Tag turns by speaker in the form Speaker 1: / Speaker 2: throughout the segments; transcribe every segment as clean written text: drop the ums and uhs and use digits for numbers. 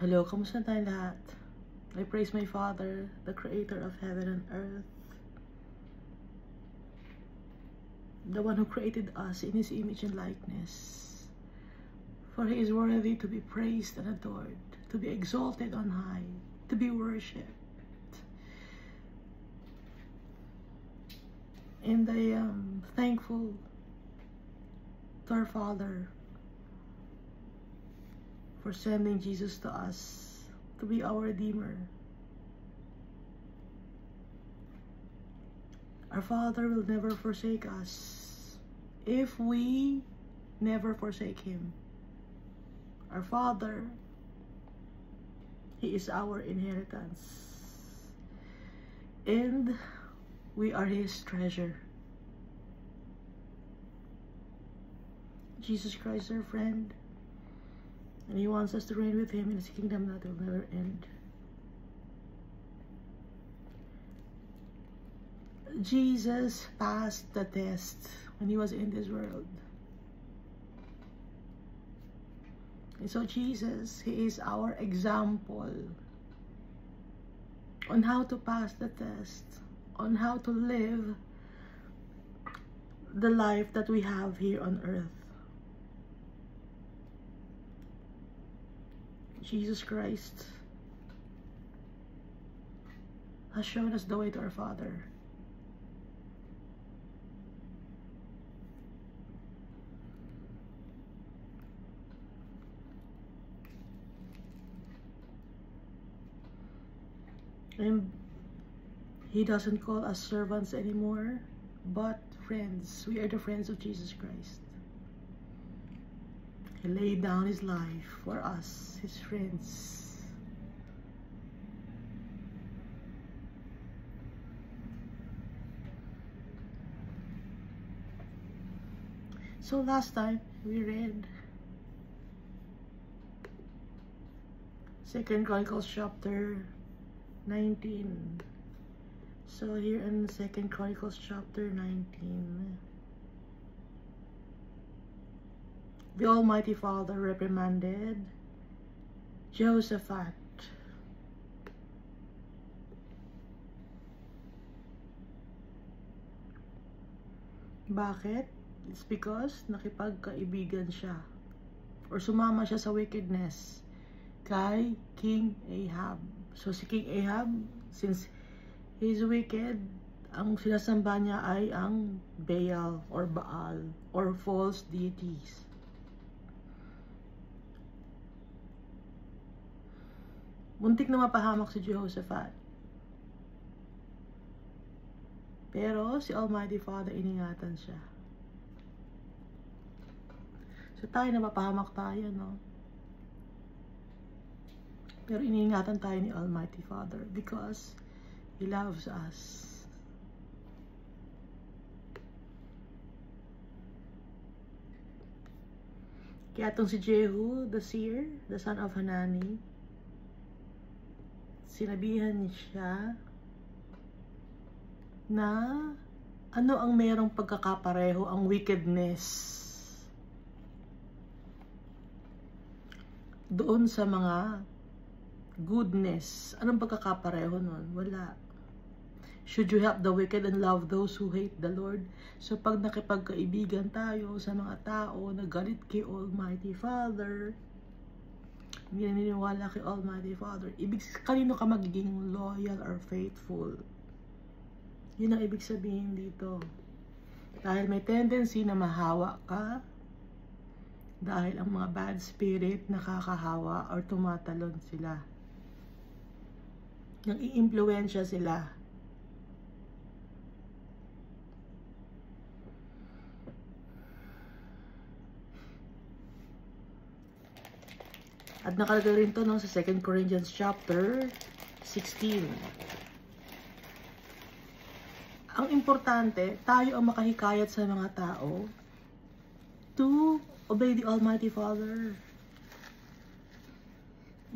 Speaker 1: Hello, kamusta tayong lahat? I praise my Father, the Creator of heaven and earth, the one who created us in His image and likeness. For He is worthy to be praised and adored, to be exalted on high, to be worshipped. And I am thankful to our Father for sending Jesus to us to be our Redeemer. Our Father will never forsake us if we never forsake Him. Our Father, He is our inheritance, and we are His treasure. Jesus Christ, our friend, and He wants us to reign with Him in His kingdom that will never end. Jesus passed the test when He was in this world. And so Jesus, He is our example on how to pass the test, on how to live the life that we have here on earth. Jesus Christ has shown us the way to our Father. And He doesn't call us servants anymore, but friends. We are the friends of Jesus Christ. He laid down His life for us, His friends. So last time we read 2 Chronicles chapter 19. So here in 2 Chronicles chapter 19, the Almighty Father reprimanded Jehoshaphat. Bakit? It's because nakipagkaibigan siya or sumama siya sa wickedness kay King Ahab. So si King Ahab, since he's wicked, ang sinasamba niya ay ang Baal or Baal or false deities. Muntik na mapahamak si Jehoshaphat. Pero si Almighty Father, iningatan siya. So tayo na mapahamak tayo, no? Pero iningatan tayo ni Almighty Father because He loves us. Kaya itong si Jehu, the seer, the son of Hanani, sinabihan siya na ano ang merong pagkakapareho, ang wickedness doon sa mga goodness. Anong pagkakapareho nun? Wala. Should you help the wicked and love those who hate the Lord? So pag nakipagkaibigan tayo sa mga tao na galit kay Almighty Father, hindi naniniwala kay Almighty Father, kanino ka magiging loyal or faithful? Yun ang ibig sabihin dito. Dahil may tendency na mahawa ka, dahil ang mga bad spirit nakakahawa or tumatalon sila. Nang i-impluwensya sila. At nakalagay rin to no, sa 2 Corinthians chapter 16. Ang importante, tayo ang makahikayat sa mga tao to obey the Almighty Father.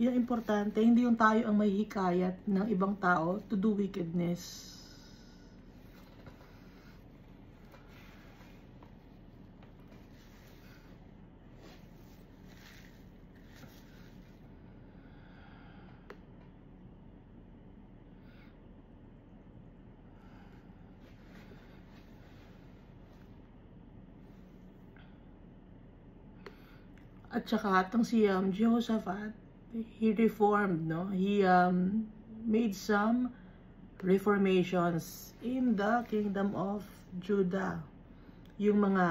Speaker 1: Yung importante, hindi yung tayo ang may hikayat ng ibang tao to do wickedness. At saka itong si Jehoshaphat, he reformed, no? He made some reformations in the kingdom of Judah. Yung mga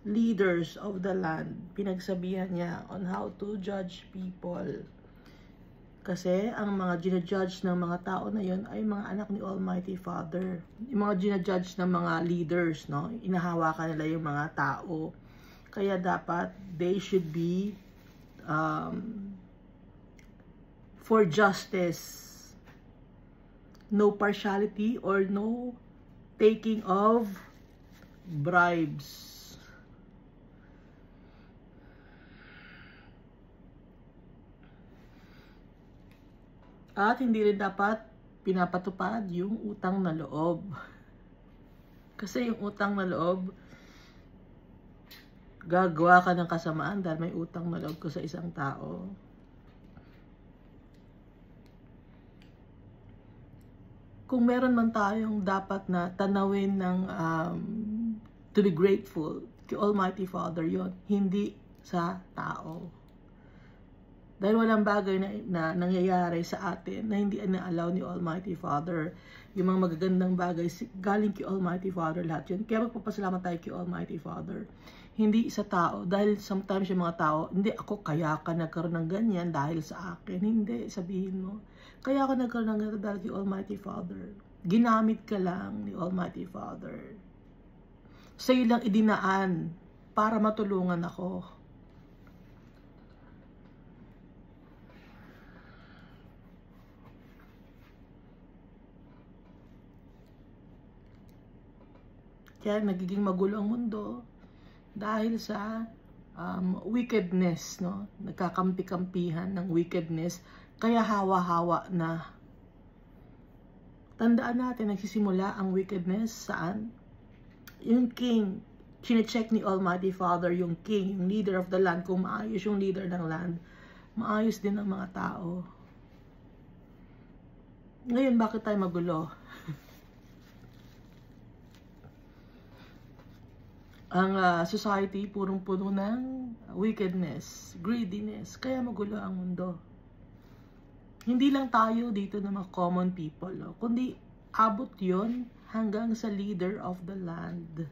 Speaker 1: leaders of the land, pinagsabihan niya on how to judge people. Kasi ang mga ginajudge ng mga tao na yon ay mga anak ni Almighty Father. Yung mga ginajudge ng mga leaders, no? Inahawakan nila yung mga tao. Kaya dapat they should be for justice. No partiality or no taking of bribes. At hindi rin dapat pinapatupad yung utang na loob. Kasi yung utang na loob, gagawa ka ng kasamaan dahil may utang na loob ko sa isang tao. Kung meron man tayong dapat na tanawin ng to be grateful kay Almighty Father, yon hindi sa tao. Dahil walang bagay na nangyayari sa atin na hindi na-allow ni Almighty Father. Yung mga magagandang bagay, galing kay Almighty Father lahat yun. Kaya magpapasalamat tayo kay Almighty Father. Hindi sa tao. Dahil sometimes yung mga tao, hindi ako kaya ka nagkaroon ng ganyan dahil sa akin. Hindi, sabihin mo. Kaya ako nagkaroon ng ganyan dahil kay Almighty Father. Ginamit ka lang ni Almighty Father. Sa'yo lang idinaan para matulungan ako. Kaya nagiging magulo ang mundo dahil sa wickedness, no? Nagkakampi-kampihan ng wickedness, kaya hawa-hawa na. Tandaan natin, nagsisimula ang wickedness saan? Yung king, chine-check ni Almighty Father yung king, yung leader of the land, kung maayos yung leader ng land, maayos din ang mga tao. Ngayon, bakit tayo magulo? Ang society purong-puno ng wickedness, greediness, kaya magulo ang mundo. Hindi lang tayo dito na mga common people, no? Kundi abot yon hanggang sa leader of the land.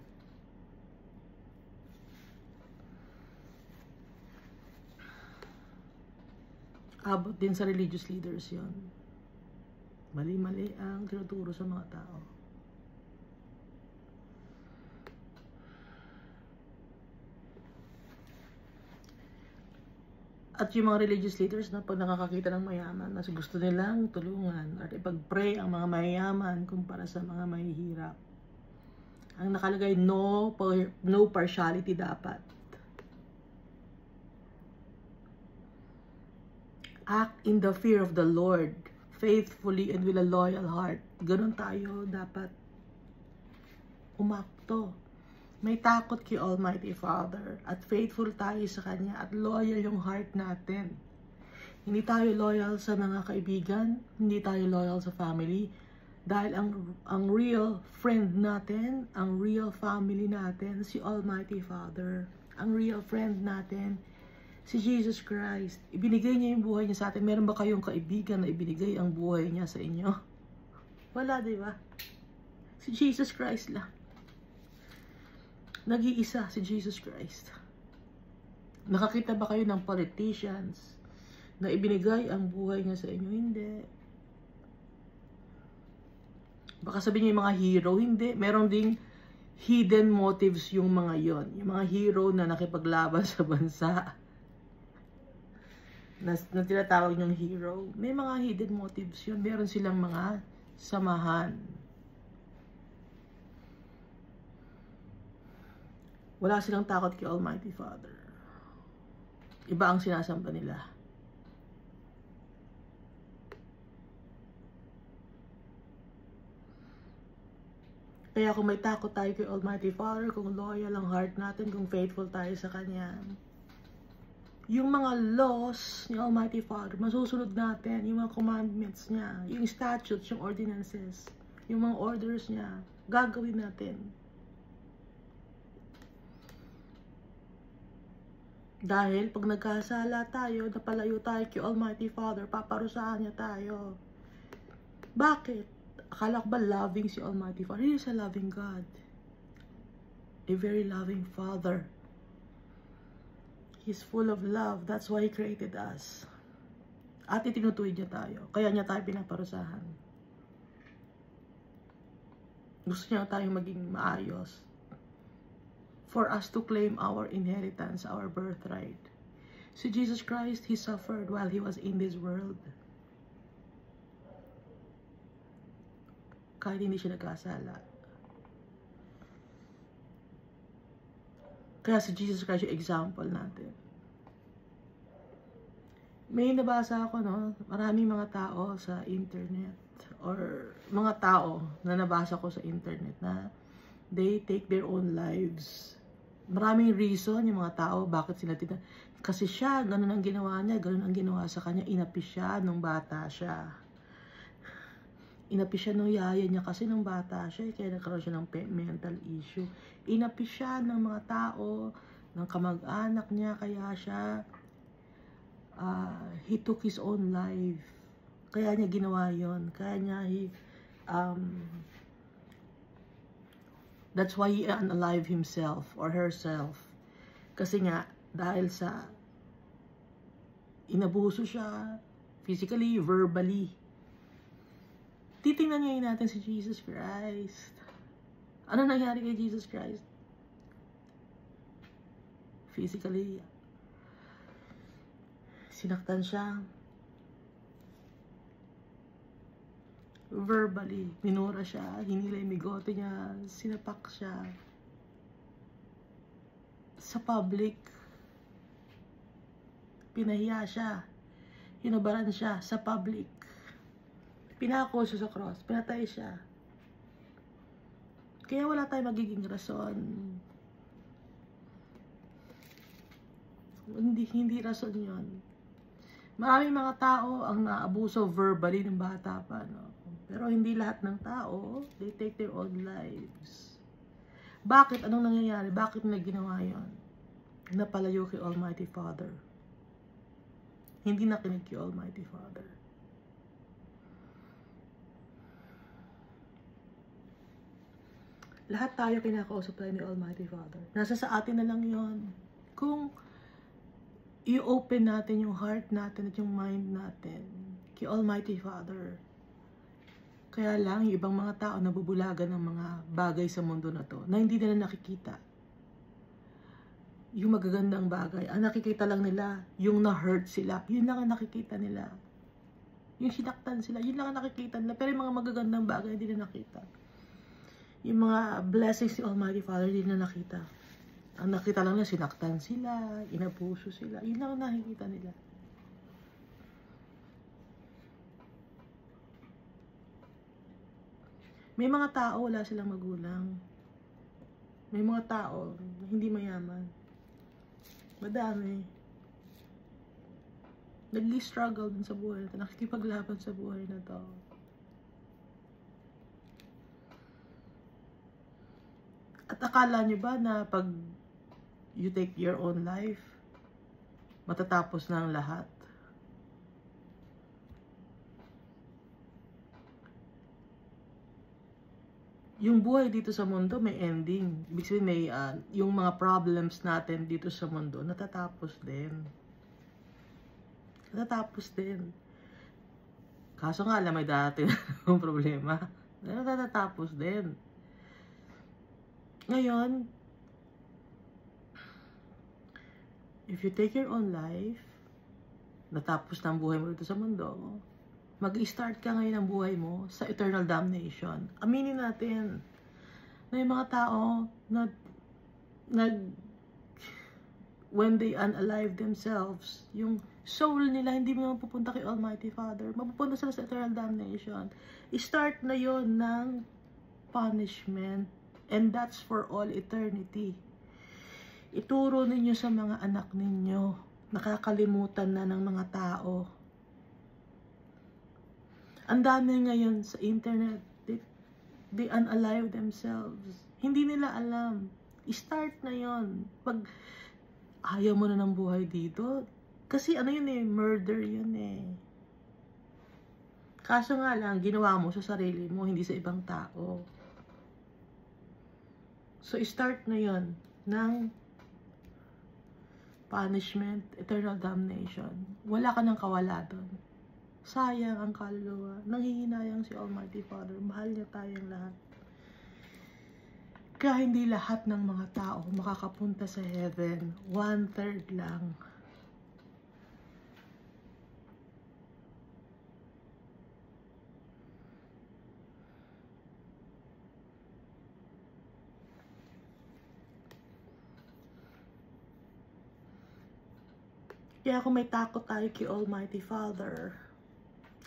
Speaker 1: Abot din sa religious leaders yon. Mali-mali ang tinuturo sa mga tao. At yung mga religious leaders na pag nakakakita ng mayaman, na gusto nilang tulungan at ipag-pray ang mga mayayaman kumpara sa mga mahihirap. Ang nakalagay, no partiality dapat. Act in the fear of the Lord, faithfully and with a loyal heart. Ganon tayo dapat umakto. May takot kay Almighty Father at faithful tayo sa Kanya at loyal yung heart natin. Hindi tayo loyal sa mga kaibigan, hindi tayo loyal sa family, dahil ang real friend natin, ang real family natin, si Almighty Father. Ang real friend natin, si Jesus Christ. Ibinigay niya yung buhay niya sa atin. Meron ba kayong kaibigan na ibinigay ang buhay niya sa inyo? Wala, di ba? Si Jesus Christ lang. Nag-iisa si Jesus Christ. Nakakita ba kayo ng politicians na ibinigay ang buhay niya sa inyo? Hindi. Baka sabihin niyo yung mga hero, hindi. Meron ding hidden motives yung mga yon. Yung mga hero na nakipaglaban sa bansa. Na tinatawag niyong hero. May mga hidden motives yun. Meron silang mga samahan. Wala silang takot kay Almighty Father. Iba ang sinasamba nila. Kaya kung may takot tayo kay Almighty Father, kung loyal ang heart natin, kung faithful tayo sa Kanya, yung mga laws ni Almighty Father, masusunod natin, yung mga commandments niya, yung statutes, yung ordinances, yung mga orders niya, gagawin natin. Dahil pag nagkasala tayo, napalayo tayo kay Almighty Father, paparusahan niya tayo. Bakit? Akala ko ba loving si Almighty Father? He is a loving God. A very loving Father. He's full of love. That's why He created us. At itinutuwid niya tayo. Kaya niya tayo pinaparusahan. Gusto niya tayong maging maayos. For us to claim our inheritance, our birthright. Si Jesus Christ, He suffered while He was in this world. Kahit hindi siya nagkasala. Kaya si Jesus Christ yung example natin. May nabasa ako, no? Maraming mga tao sa internet or mga tao na nabasa ko sa internet na they take their own lives. Maraming reason yung mga tao bakit sila kasi siya, ganun ang ginawa niya, ganun ang ginawa sa kanya, inapi siya nung bata siya. Inapi siya nung yaya niya kasi nung bata siya, kaya nagkaroon siya ng mental issue. Inapi siya ng mga tao, ng kamag-anak niya, kaya siya, he took his own life. Kaya niya ginawa yon. Kaya niya, that's why he unalive himself or herself. Kasi nga, dahil sa inabuso siya, physically, verbally. Titingnan ngayon natin si Jesus Christ. Ano nangyari kay Jesus Christ? Physically, sinaktan siya. Verbally, minura siya, hinila yung bigote niya, sinapak siya. Sa public, pinahiya siya, hinabaran siya sa public. Pinako siya sa cross, pinatay siya. Kaya wala tayong magiging rason. Hindi rason yun. Maraming mga tao ang naabuso verbally ng bata pa, no? Pero hindi lahat ng tao, they take their own lives. Bakit? Anong nangyayari? Bakit nila ginawa yun? Napalayo kay Almighty Father. Hindi nakinig kay Almighty Father. Lahat tayo kinakausap tayo ni Almighty Father. Nasa sa atin na lang yon. Kung i-open natin yung heart natin at yung mind natin kay Almighty Father. Kaya lang, yung ibang mga tao nabubulagan ng mga bagay sa mundo na to na hindi nila nakikita. Yung magagandang bagay, ang nakikita lang nila, yung na-hurt sila, yun lang ang nakikita nila. Yung sinaktan sila, yun lang ang nakikita nila. Pero yung mga magagandang bagay, hindi nila nakita. Yung mga blessings ni Almighty Father, hindi na nakita. Ang nakita lang nila, sinaktan sila, inabuso sila. Yun lang ang nakikita nila. May mga tao, wala silang magulang. May mga tao, hindi mayaman. Madami. Nag-struggle din sa buhay na ito. Nakikipaglaban sa buhay na to. At akala nyo ba na pag you take your own life, matatapos na ang lahat? Yung buhay dito sa mundo may ending. Ibig sabihin may, yung mga problems natin dito sa mundo, natatapos din. Natatapos din. Kaso nga alam, may dati na problema. Natatapos din. Ngayon, if you take your own life, natapos na ang buhay mo dito sa mundo, mag-i-start ka ngayon ang buhay mo sa eternal damnation. Aminin natin na yung mga tao na when they unalive themselves, yung soul nila hindi mo mapupunta kay Almighty Father, mapupunta sila sa eternal damnation. I-start na yon ng punishment, and that's for all eternity. Ituro ninyo sa mga anak ninyo, nakakalimutan na ng mga tao. Ang dami ngayon sa internet, they unalive themselves. Hindi nila alam. I-start na yon. Pag Ayaw mo na ng buhay dito. Kasi ano yun eh, murder yun eh. Kaso nga lang, ginawa mo sa sarili mo, hindi sa ibang tao. So, start na yun ng punishment, eternal damnation. Wala ka ng kawala doon. Sayang ang kaluluwa. Nanghihinayang si Almighty Father. Mahal niya tayong lahat. Kaya hindi lahat ng mga tao makakapunta sa heaven. 1/3 lang. Kaya kung may takot tayo kay Almighty Father,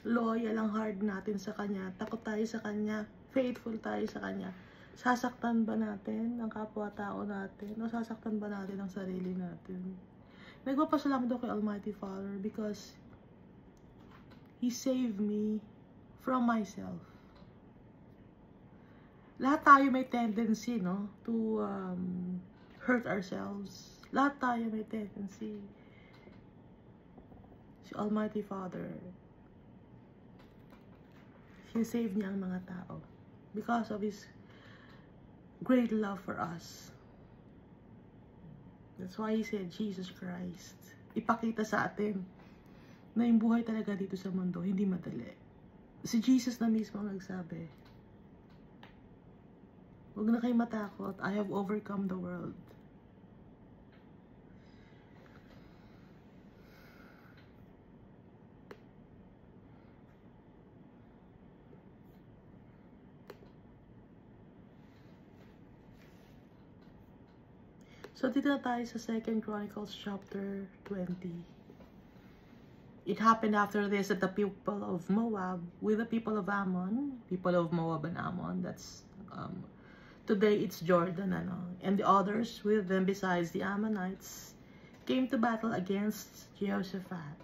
Speaker 1: loyal ang heart natin sa Kanya, takot tayo sa Kanya, faithful tayo sa Kanya, sasaktan ba natin ang kapwa-tao natin? O sasaktan ba natin ang sarili natin? Nagpapasalamat ako kay Almighty Father because He saved me from myself. Lahat tayo may tendency, no, to hurt ourselves. Lahat tayo may tendency. Si Almighty Father, He-save niya ang mga tao because of His great love for us. That's why He said, Jesus Christ. Ipakita sa atin na yung buhay talaga dito sa mundo, hindi madali. Si Jesus na mismo ang nagsabi, huwag na kayo matakot, I have overcome the world. So, dito na tayo sa 2 Chronicles chapter 20. It happened after this that the people of Moab, with the people of Ammon, people of Moab and Ammon, that's, today it's Jordan, and the others with them besides the Ammonites, came to battle against Jehoshaphat.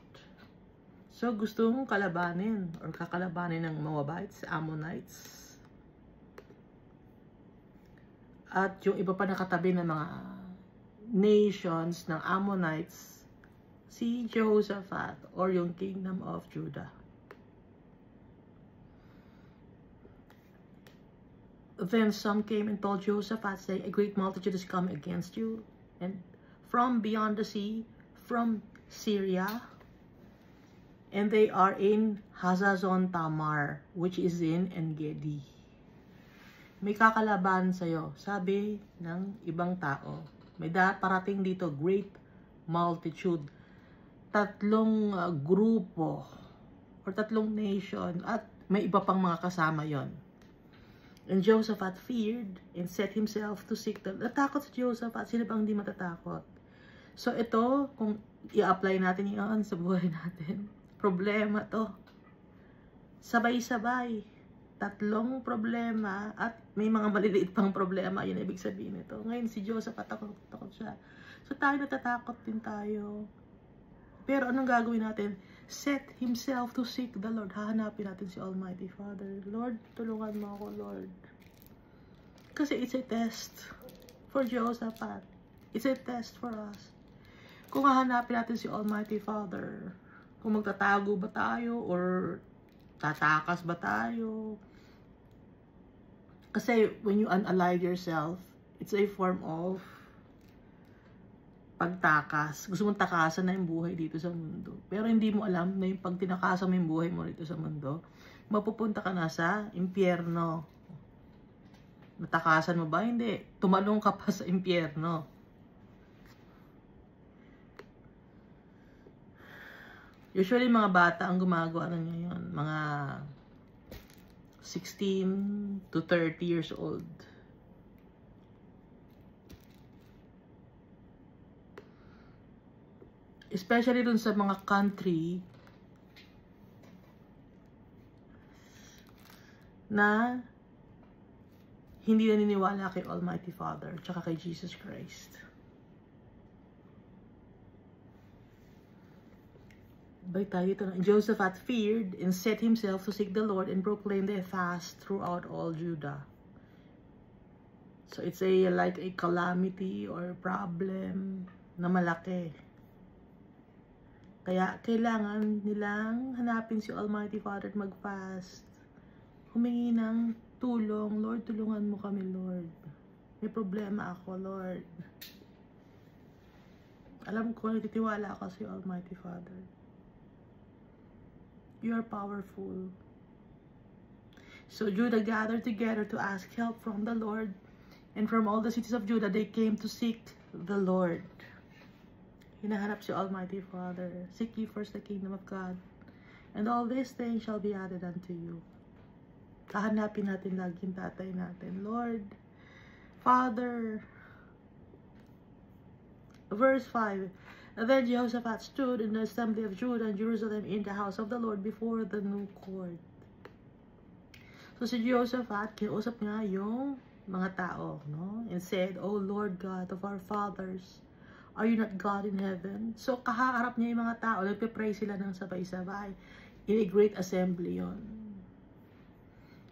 Speaker 1: So, gusto mong kalabanin, or kakalabanin ng Moabites, Ammonites, at yung iba pa nakatabi ng mga nations ng Ammonites, si Jehoshaphat or yung kingdom of Judah. Then some came and told Jehoshaphat, saying, a great multitude is coming against you, and from beyond the sea, from Syria, and they are in Hazazon Tamar, which is in En-Gedi. May kakalaban sa'yo, sabi ng ibang tao. May parating dito, great multitude. 3 grupo or 3 nation at may iba pang mga kasama yon. And Jehoshaphat feared and set himself to seek the... Natakot si Jehoshaphat, sino bang hindi matatakot? So ito, kung i-apply natin yan sa buhay natin, problema to. Sabay-sabay. 3 problema at may mga maliliit pang problema, yun ibig sabihin nito. Ngayon si Joseph takot siya. So tayo natatakot din tayo. Pero anong gagawin natin? Set himself to seek the Lord. Hahanapin natin si Almighty Father. Lord, tulungan mo ako, Lord. Kasi it's a test for Jehoshaphat. It's a test for us. Kung hahanapin natin si Almighty Father, kung magtatago ba tayo or tatakas ba tayo? Kasi when you unalive yourself, it's a form of pagtakas. Gusto mong takasan na yung buhay dito sa mundo. Pero hindi mo alam na yung pag tinakasan mo yung buhay mo dito sa mundo, mapupunta ka na sa impyerno. Natakasan mo ba? Hindi. Tumalong ka pa sa impyerno. Usually, mga bata ang gumagawa ng ngayon. Mga 16 to 30 years old. Especially dun sa mga country na hindi naniniwala kay Almighty Father tsaka kay Jesus Christ. Jehoshaphat feared and set himself to seek the Lord and proclaim a fast throughout all Judah. So it's like a calamity or problem. na malaki. Kaya kailangan nilang hanapin si Almighty Father at mag-fast. Humingi ng tulong. Lord, tulungan mo kami, Lord. May problema ako, Lord. Alam ko, nagtitiwala ako sa Almighty Father. You are powerful. So Judah gathered together to ask help from the Lord, and from all the cities of Judah they came to seek the Lord. Hinahanap si Almighty Father. Seek ye first the kingdom of God, and all these things shall be added unto you. Kahanapin natin laging tatay natin. Lord, Father. Verse 5. Then Jehoshaphat stood in the assembly of Judah and Jerusalem in the house of the Lord before the new court. So si Jehoshaphat, kinausap niya yung mga tao, no? And said, O Lord God of our fathers, are you not God in heaven? So kaharap niya yung mga tao, nagpe-pray sila ng sabay-sabay. In a great assembly yon.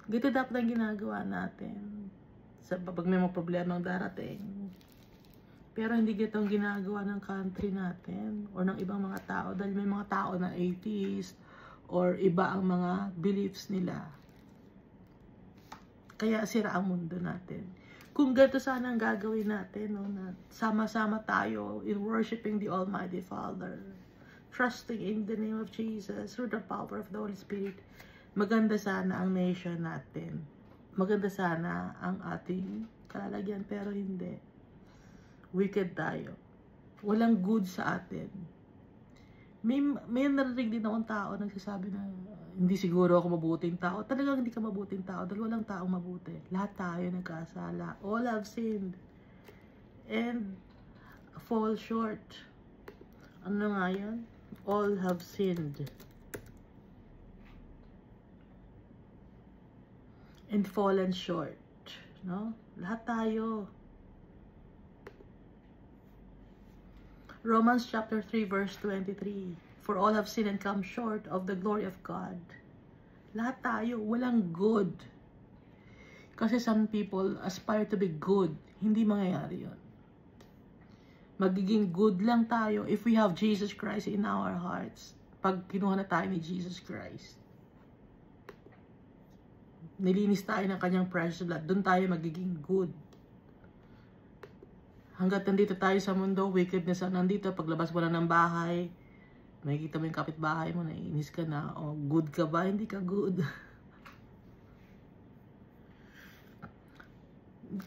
Speaker 1: Gito dapat ang ginagawa natin. Sa pag may mga problemang darating. Pero hindi gito ang ginagawa ng country natin or ng ibang mga tao dahil may mga tao na atheist or iba ang mga beliefs nila. Kaya sira ang mundo natin. Kung ganito sana ang gagawin natin, no, na sama-sama tayo in worshiping the Almighty Father, trusting in the name of Jesus through the power of the Holy Spirit, maganda sana ang nation natin. Maganda sana ang ating kalalagyan, pero hindi. Wicked tayo. Walang good sa atin. May narinig din akong tao nagsasabi na hindi siguro ako mabuting tao. Talagang hindi ka mabuting tao dahil walang taong mabuti. Lahat tayo nagkasala. All have sinned and fall short. Ano nga yan? All have sinned and fallen short. No? Lahat tayo. Romans chapter 3 verse 23. For all have sinned and come short of the glory of God. Lahat tayo, walang good. Kasi some people aspire to be good. Hindi mangyayari yun. Magiging good lang tayo if we have Jesus Christ in our hearts. Pag kinuha na tayo ni Jesus Christ. Nilinis tayo ng kanyang precious blood. Doon tayo magiging good. Hanggat nandito tayo sa mundo, wickedness ang nandito. Paglabas mo na ng bahay, makikita mo yung kapitbahay mo, naiinis ka na. O, good ka ba? Hindi ka good.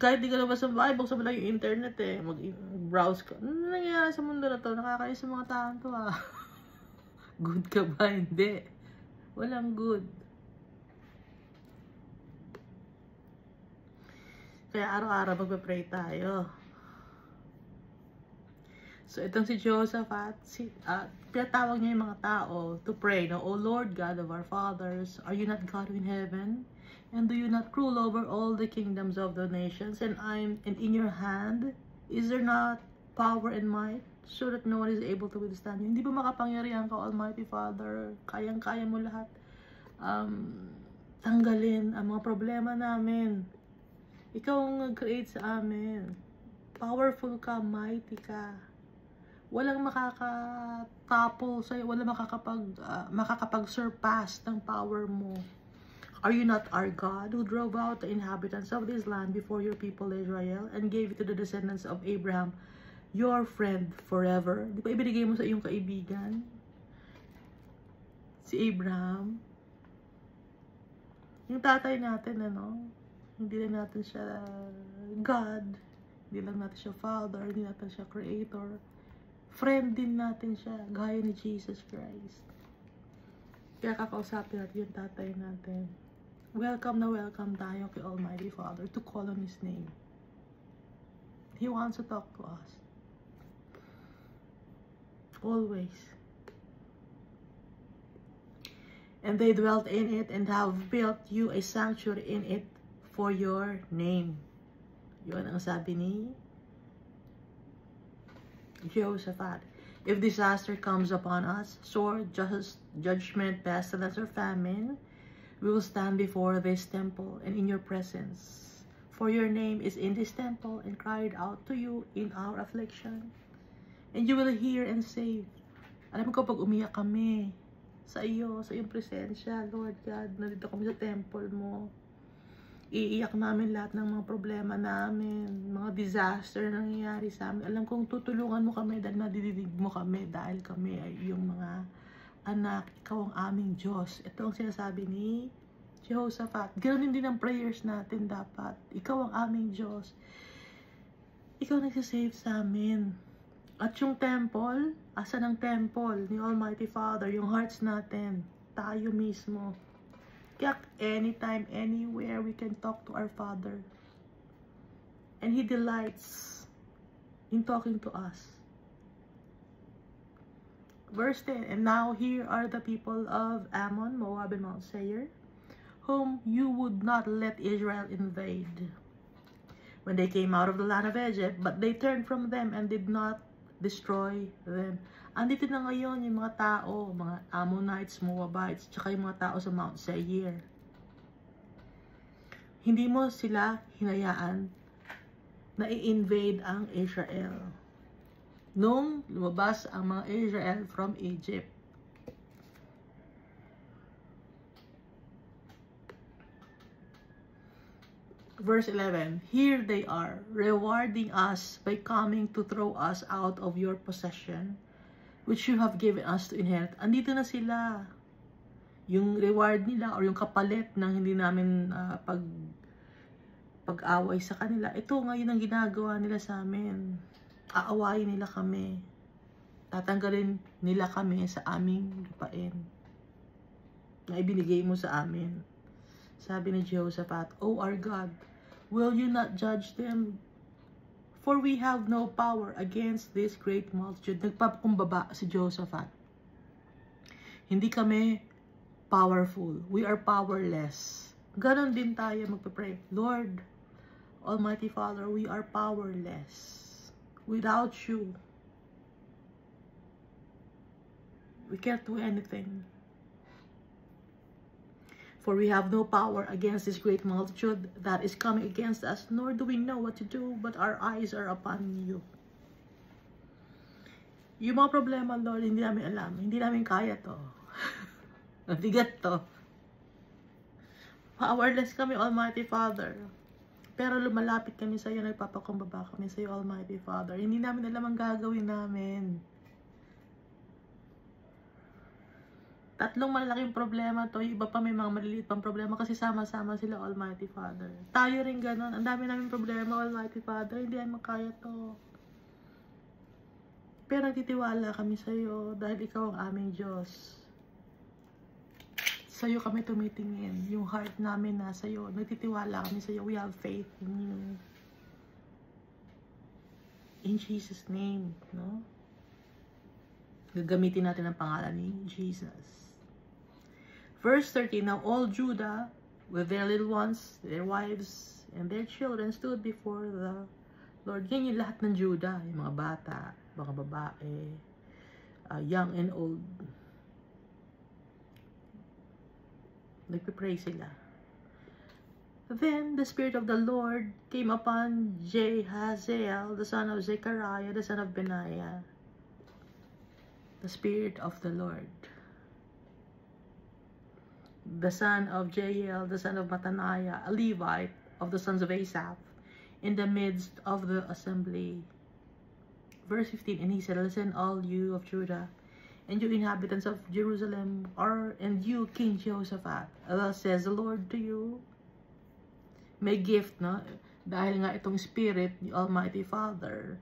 Speaker 1: Kahit di ka labas sa bahay, buksan mo lang yung internet eh. Mag-browse ka. Ano nangyayari sa mundo na to? Nakakayos sa mga taon to ah. Good ka ba? Hindi. Walang good. Kaya araw-araw magpe-pray tayo. So, itong si Jehoshaphat, pinatawag niya yung mga tao to pray, no? O Lord God of our fathers, are you not God in heaven? And do you not rule over all the kingdoms of the nations? And in your hand, is there not power and might, so that no one is able to withstand you? Hindi ba makapangyarihan ka, Almighty Father? Kayang-kaya mo lahat tanggalin ang mga problema namin. Ikaw ang nag-create sa amin. Powerful ka, mighty ka. Walang makakatapol sa'yo, walang makakapag-surpass ng power mo. Are you not our God who drove out the inhabitants of this land before your people Israel and gave it to the descendants of Abraham, your friend forever? Di ba ibinigay mo sa iyong kaibigan? Si Abraham. Yung tatay natin, ano? Hindi lang natin siya God. Hindi lang natin siya Father. Hindi natin siya Creator. Friend din natin siya, gaya ni Jesus Christ. Kaya kakausapin natin yung tatay natin. Welcome na welcome tayo kay Almighty Father to call on His name. He wants to talk to us. Always. And they dwelt in it and have built you a sanctuary in it for your name. Yun ang sabi ni Jehoshaphat. If disaster comes upon us, sword, judgment, pestilence, or famine, we will stand before this temple and in your presence. For your name is in this temple and cried out to you in our affliction. And you will hear and save. Alam ko, pag umiyak kami sa iyo, sa iyong presensya, Lord God, nandito kami sa temple mo. Iiyak namin lahat ng mga problema namin, mga disaster na nangyayari sa amin. Alam kong tutulungan mo kami dahil madididig mo kami dahil kami ay iyong mga anak, ikaw ang aming Diyos. Ito ang sinasabi ni Jehoshaphat. Ganoon din ang prayers natin dapat. Ikaw ang aming Diyos. Ikaw nagsasave sa amin. At yung temple, asan ang temple ni Almighty Father? Yung hearts natin, tayo mismo. Kaya anytime, anywhere, we can talk to our Father. And He delights in talking to us. Verse 10, and now here are the people of Ammon, Moab, and Mount Seir, whom you would not let Israel invade when they came out of the land of Egypt, but they turned from them and did not destroy them. Andito na ngayon yung mga tao, mga Ammonites, Moabites, tsaka yung mga tao sa Mount Seir. Hindi mo sila hinayaan na i-invade ang Israel. Nung lumabas ang mga Israel from Egypt. Verse 11, here they are, rewarding us by coming to throw us out of your possession, which you have given us to inherit. Andito na sila. Yung reward nila or yung kapalit ng hindi namin pag-away sa kanila. Ito ngayon ang ginagawa nila sa amin. Aawayin nila kami. Tatanggalin nila kami sa aming lupain na ibinigay mo sa amin. Sabi ni Jehoshaphat, O our God, will you not judge them? For we have no power against this great multitude. Nagpapakumbaba si Jehoshaphat. Hindi kami powerful. We are powerless. Ganon din tayo magpapray. Lord, Almighty Father, we are powerless. Without you, we can't do anything. For we have no power against this great multitude that is coming against us, nor do we know what to do, but our eyes are upon you. Yung mga problema, Lord, hindi namin alam. Hindi namin kaya to. Nabigat to. Powerless kami, Almighty Father. Pero lumalapit kami sa iyo, nagpapakumbaba kami sa iyo, Almighty Father. Hindi namin alam ang gagawin namin. Tatlong malaking problema to. Yung iba pa may mga maliliit pang problema kasi sama-sama sila, Almighty Father. Tayo rin ganun. Ang dami namin problema, Almighty Father. Hindi namin makaya to. Pero nagtitiwala kami sa iyo dahil ikaw ang aming Diyos. Sa iyo kami tumitingin. Yung heart namin nasa iyo. Nagtitiwala kami sa iyo. We have faith in you. In Jesus' name, no? Gagamitin natin ang pangalan ni Jesus. Verse 13, now all Judah, with their little ones, their wives, and their children, stood before the Lord. Yan yung lahat ng Judah. Yung mga bata, mga babae, young and old. Nagpipray sila. Then the Spirit of the Lord came upon Jehaziel, the son of Zechariah, the son of Benaiah. The Spirit of the Lord. The son of Jael, the son of Mattaniah, a Levite of the sons of Asaph, in the midst of the assembly. Verse 15, and he said, listen, all you of Judah, and you inhabitants of Jerusalem, and you, King Jehoshaphat, thus says the Lord to you. May gift, no? Dahil nga itong Spirit, the Almighty Father,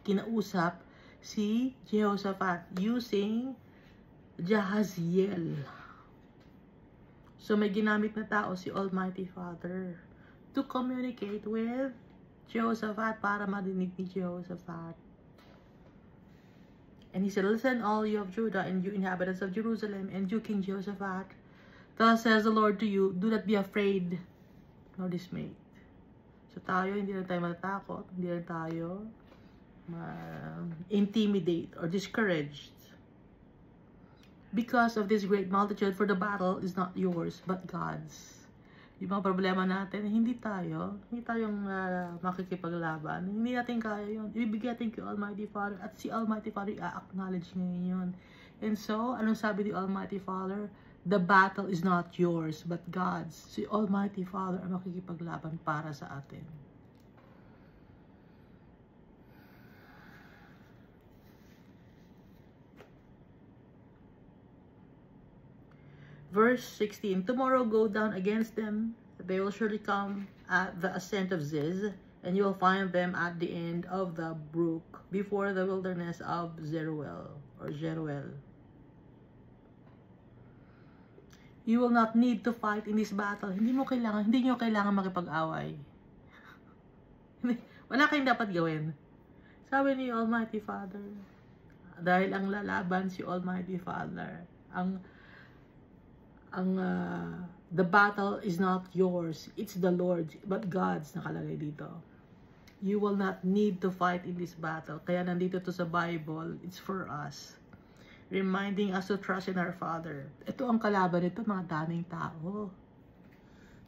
Speaker 1: kinausap si Jehoshaphat using Jahaziel. So may ginamit na tao si Almighty Father to communicate with Jehoshaphat para marinig ni Jehoshaphat. And he said, listen, all you of Judah, and you inhabitants of Jerusalem, and you, King Jehoshaphat, thus says the Lord to you, do not be afraid nor dismayed. So tayo, hindi na tayo matatakot, hindi na tayo intimidate or discouraged. Because of this great multitude, for the battle is not yours, but God's. Yung mga problema natin, hindi tayong makikipaglaban. Hindi natin kaya yun. Ibibigay natin kay Almighty Father at si Almighty Father i-acknowledge ngayon yun. And so, anong sabi ni Almighty Father? The battle is not yours, but God's. Si Almighty Father ang makikipaglaban para sa atin. Verse 16, tomorrow go down against them. They will surely come at the ascent of Ziz, and you will find them at the end of the brook, before the wilderness of Zeruel, or Jeruel. You will not need to fight in this battle. Hindi nyo kailangan makipag-away. Wala kayong dapat gawin. Sabi ni Almighty Father, dahil ang lalaban si Almighty Father, the battle is not yours, it's the Lord's, but God's, nakalagay dito. You will not need to fight in this battle. Kaya nandito to sa Bible, it's for us. Reminding us to trust in our Father. Ito ang kalaban nito, mga daming tao.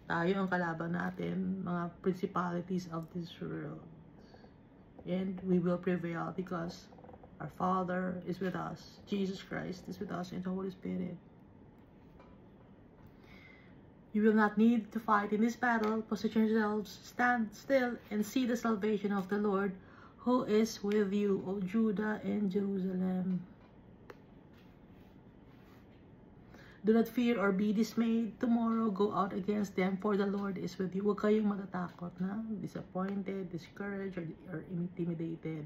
Speaker 1: Tayo ang kalaban natin, mga principalities of this world. And we will prevail because our Father is with us. Jesus Christ is with us in the Holy Spirit. You will not need to fight in this battle. Position yourselves, stand still, and see the salvation of the Lord, who is with you, O Judah and Jerusalem. Do not fear or be dismayed. Tomorrow go out against them, for the Lord is with you. Huwag kayong matatakot na, disappointed, discouraged, or intimidated.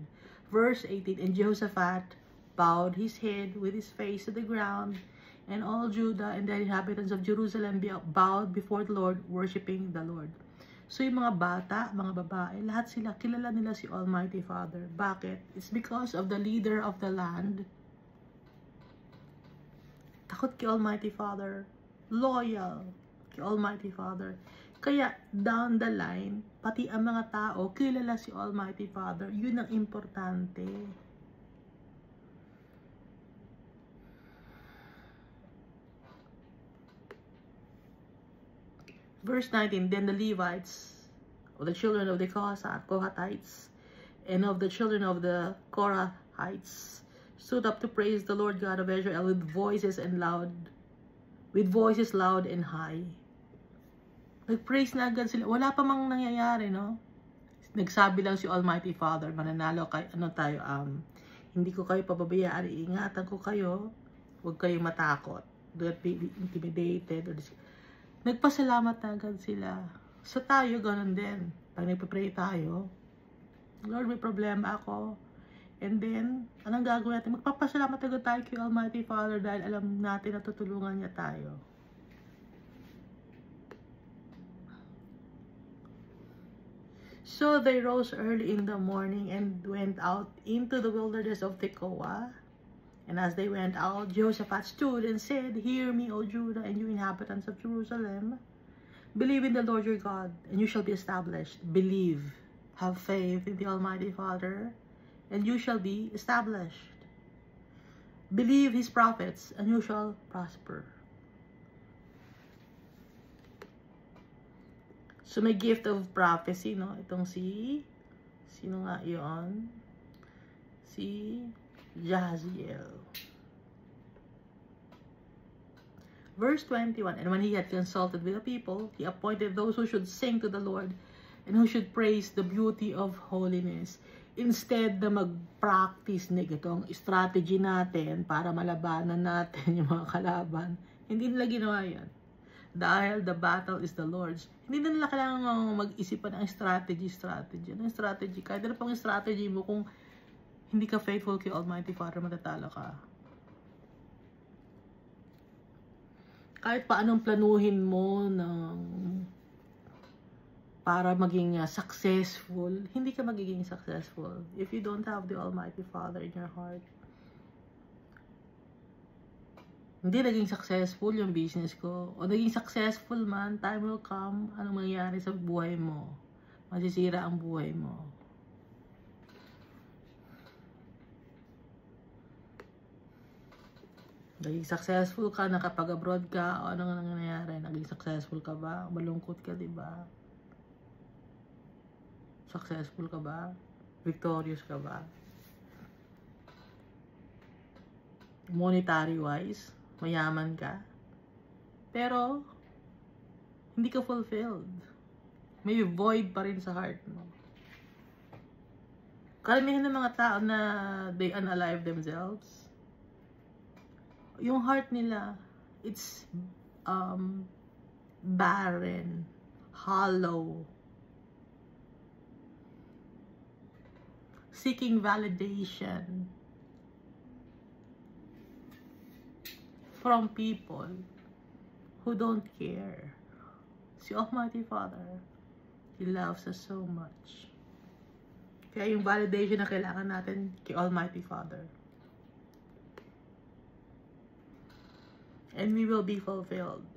Speaker 1: Verse 18, and Jehoshaphat bowed his head with his face to the ground, and all Judah and the inhabitants of Jerusalem bowed before the Lord, worshiping the Lord. So yung mga bata, mga babae, lahat sila, kilala nila si Almighty Father. Bakit? It's because of the leader of the land. Takot kay Almighty Father. Loyal kay Almighty Father. Kaya down the line, pati ang mga tao, kilala si Almighty Father. Yun ang importante. Verse 19, then the Levites, or the children of the Kohathites, and of the children of the Korahites, stood up to praise the Lord God of Israel with voices loud and high. Nag-praise na agad sila. Wala pa mang nangyayari, no? Nagsabi lang si Almighty Father, mananalo kayo, hindi ko kayo pababayaan, iingatan ko kayo, huwag kayong matakot. Do not be intimidated or nagpasalamat na agad sila. Sa tayo, ganun din. Pag nagpapray tayo, Lord, may problema ako. And then, anong gagawin natin? Magpapasalamat agad tayo kay Almighty Father dahil alam natin na tutulungan niya tayo. So they rose early in the morning and went out into the wilderness of Tekoa. And as they went out, Jehoshaphat stood and said, hear me, O Judah, and you inhabitants of Jerusalem. Believe in the Lord your God, and you shall be established. Believe, have faith in the Almighty Father, and you shall be established. Believe his prophets, and you shall prosper. So may gift of prophecy, no? Itong sino nga yun? Si Jahaziel. Verse 21, and when he had consulted with the people, he appointed those who should sing to the Lord and who should praise the beauty of holiness. Instead na mag-practice na itong strategy natin para malabanan natin yung mga kalaban, hindi nila ginawa yan. Dahil the battle is the Lord's. Hindi na nila kailangan mag-isipan ng strategy. Anong strategy? Kahit na pang strategy mo, kung hindi ka faithful kay Almighty Father, matatalo ka. Kahit paanong planuhin mo para maging successful, hindi ka magiging successful if you don't have the Almighty Father in your heart. Hindi naging successful yung business ko. O naging successful man, time will come, anong mangyayari sa buhay mo? Masisira ang buhay mo. Naging successful ka, nakapag-abroad ka, o ano nga nangyayari? Naging successful ka ba? Malungkot ka, di ba? Successful ka ba? Victorious ka ba? Monetary wise, mayaman ka. Pero, hindi ka fulfilled. May void pa rin sa heart mo. Karamihan ng mga tao na they unalive themselves, yung heart nila, it's barren, hollow, seeking validation from people who don't care. Si Almighty Father, He loves us so much. Kaya yung validation na kailangan natin kay Almighty Father. And we will be fulfilled.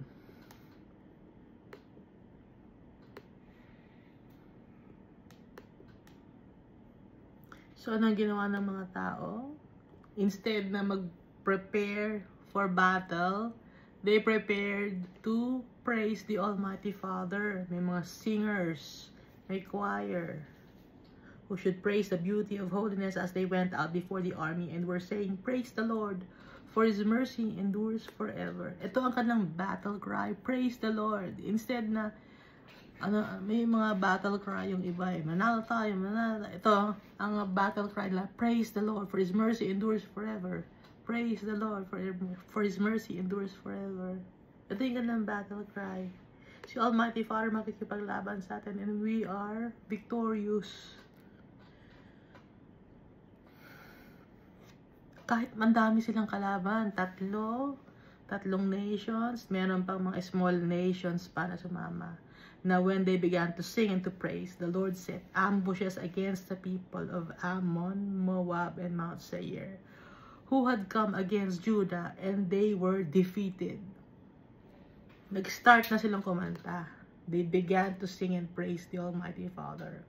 Speaker 1: So, anong ginawa ng mga tao? Instead na mag-prepare for battle, they prepared to praise the Almighty Father. May mga singers, may choir, who should praise the beauty of holiness as they went out before the army and were saying, "Praise the Lord, for His mercy endures forever." Ito ang kanilang battle cry, praise the Lord. Instead na, may mga battle cry yung iba eh, manalo tayo, manalo. Ito, ang battle cry nila, praise the Lord, for His mercy endures forever. Praise the Lord, for His mercy endures forever. Ito yung kanilang battle cry. Si Almighty Father makikipaglaban sa atin and we are victorious. Kahit mandami silang kalaban, tatlong nations, meron pang mga small nations para sumama. Now when they began to sing and to praise, the Lord set ambushes against the people of Ammon, Moab, and Mount Seir, who had come against Judah, and they were defeated. Nag-start na silang kumanta. They began to sing and praise the Almighty Father.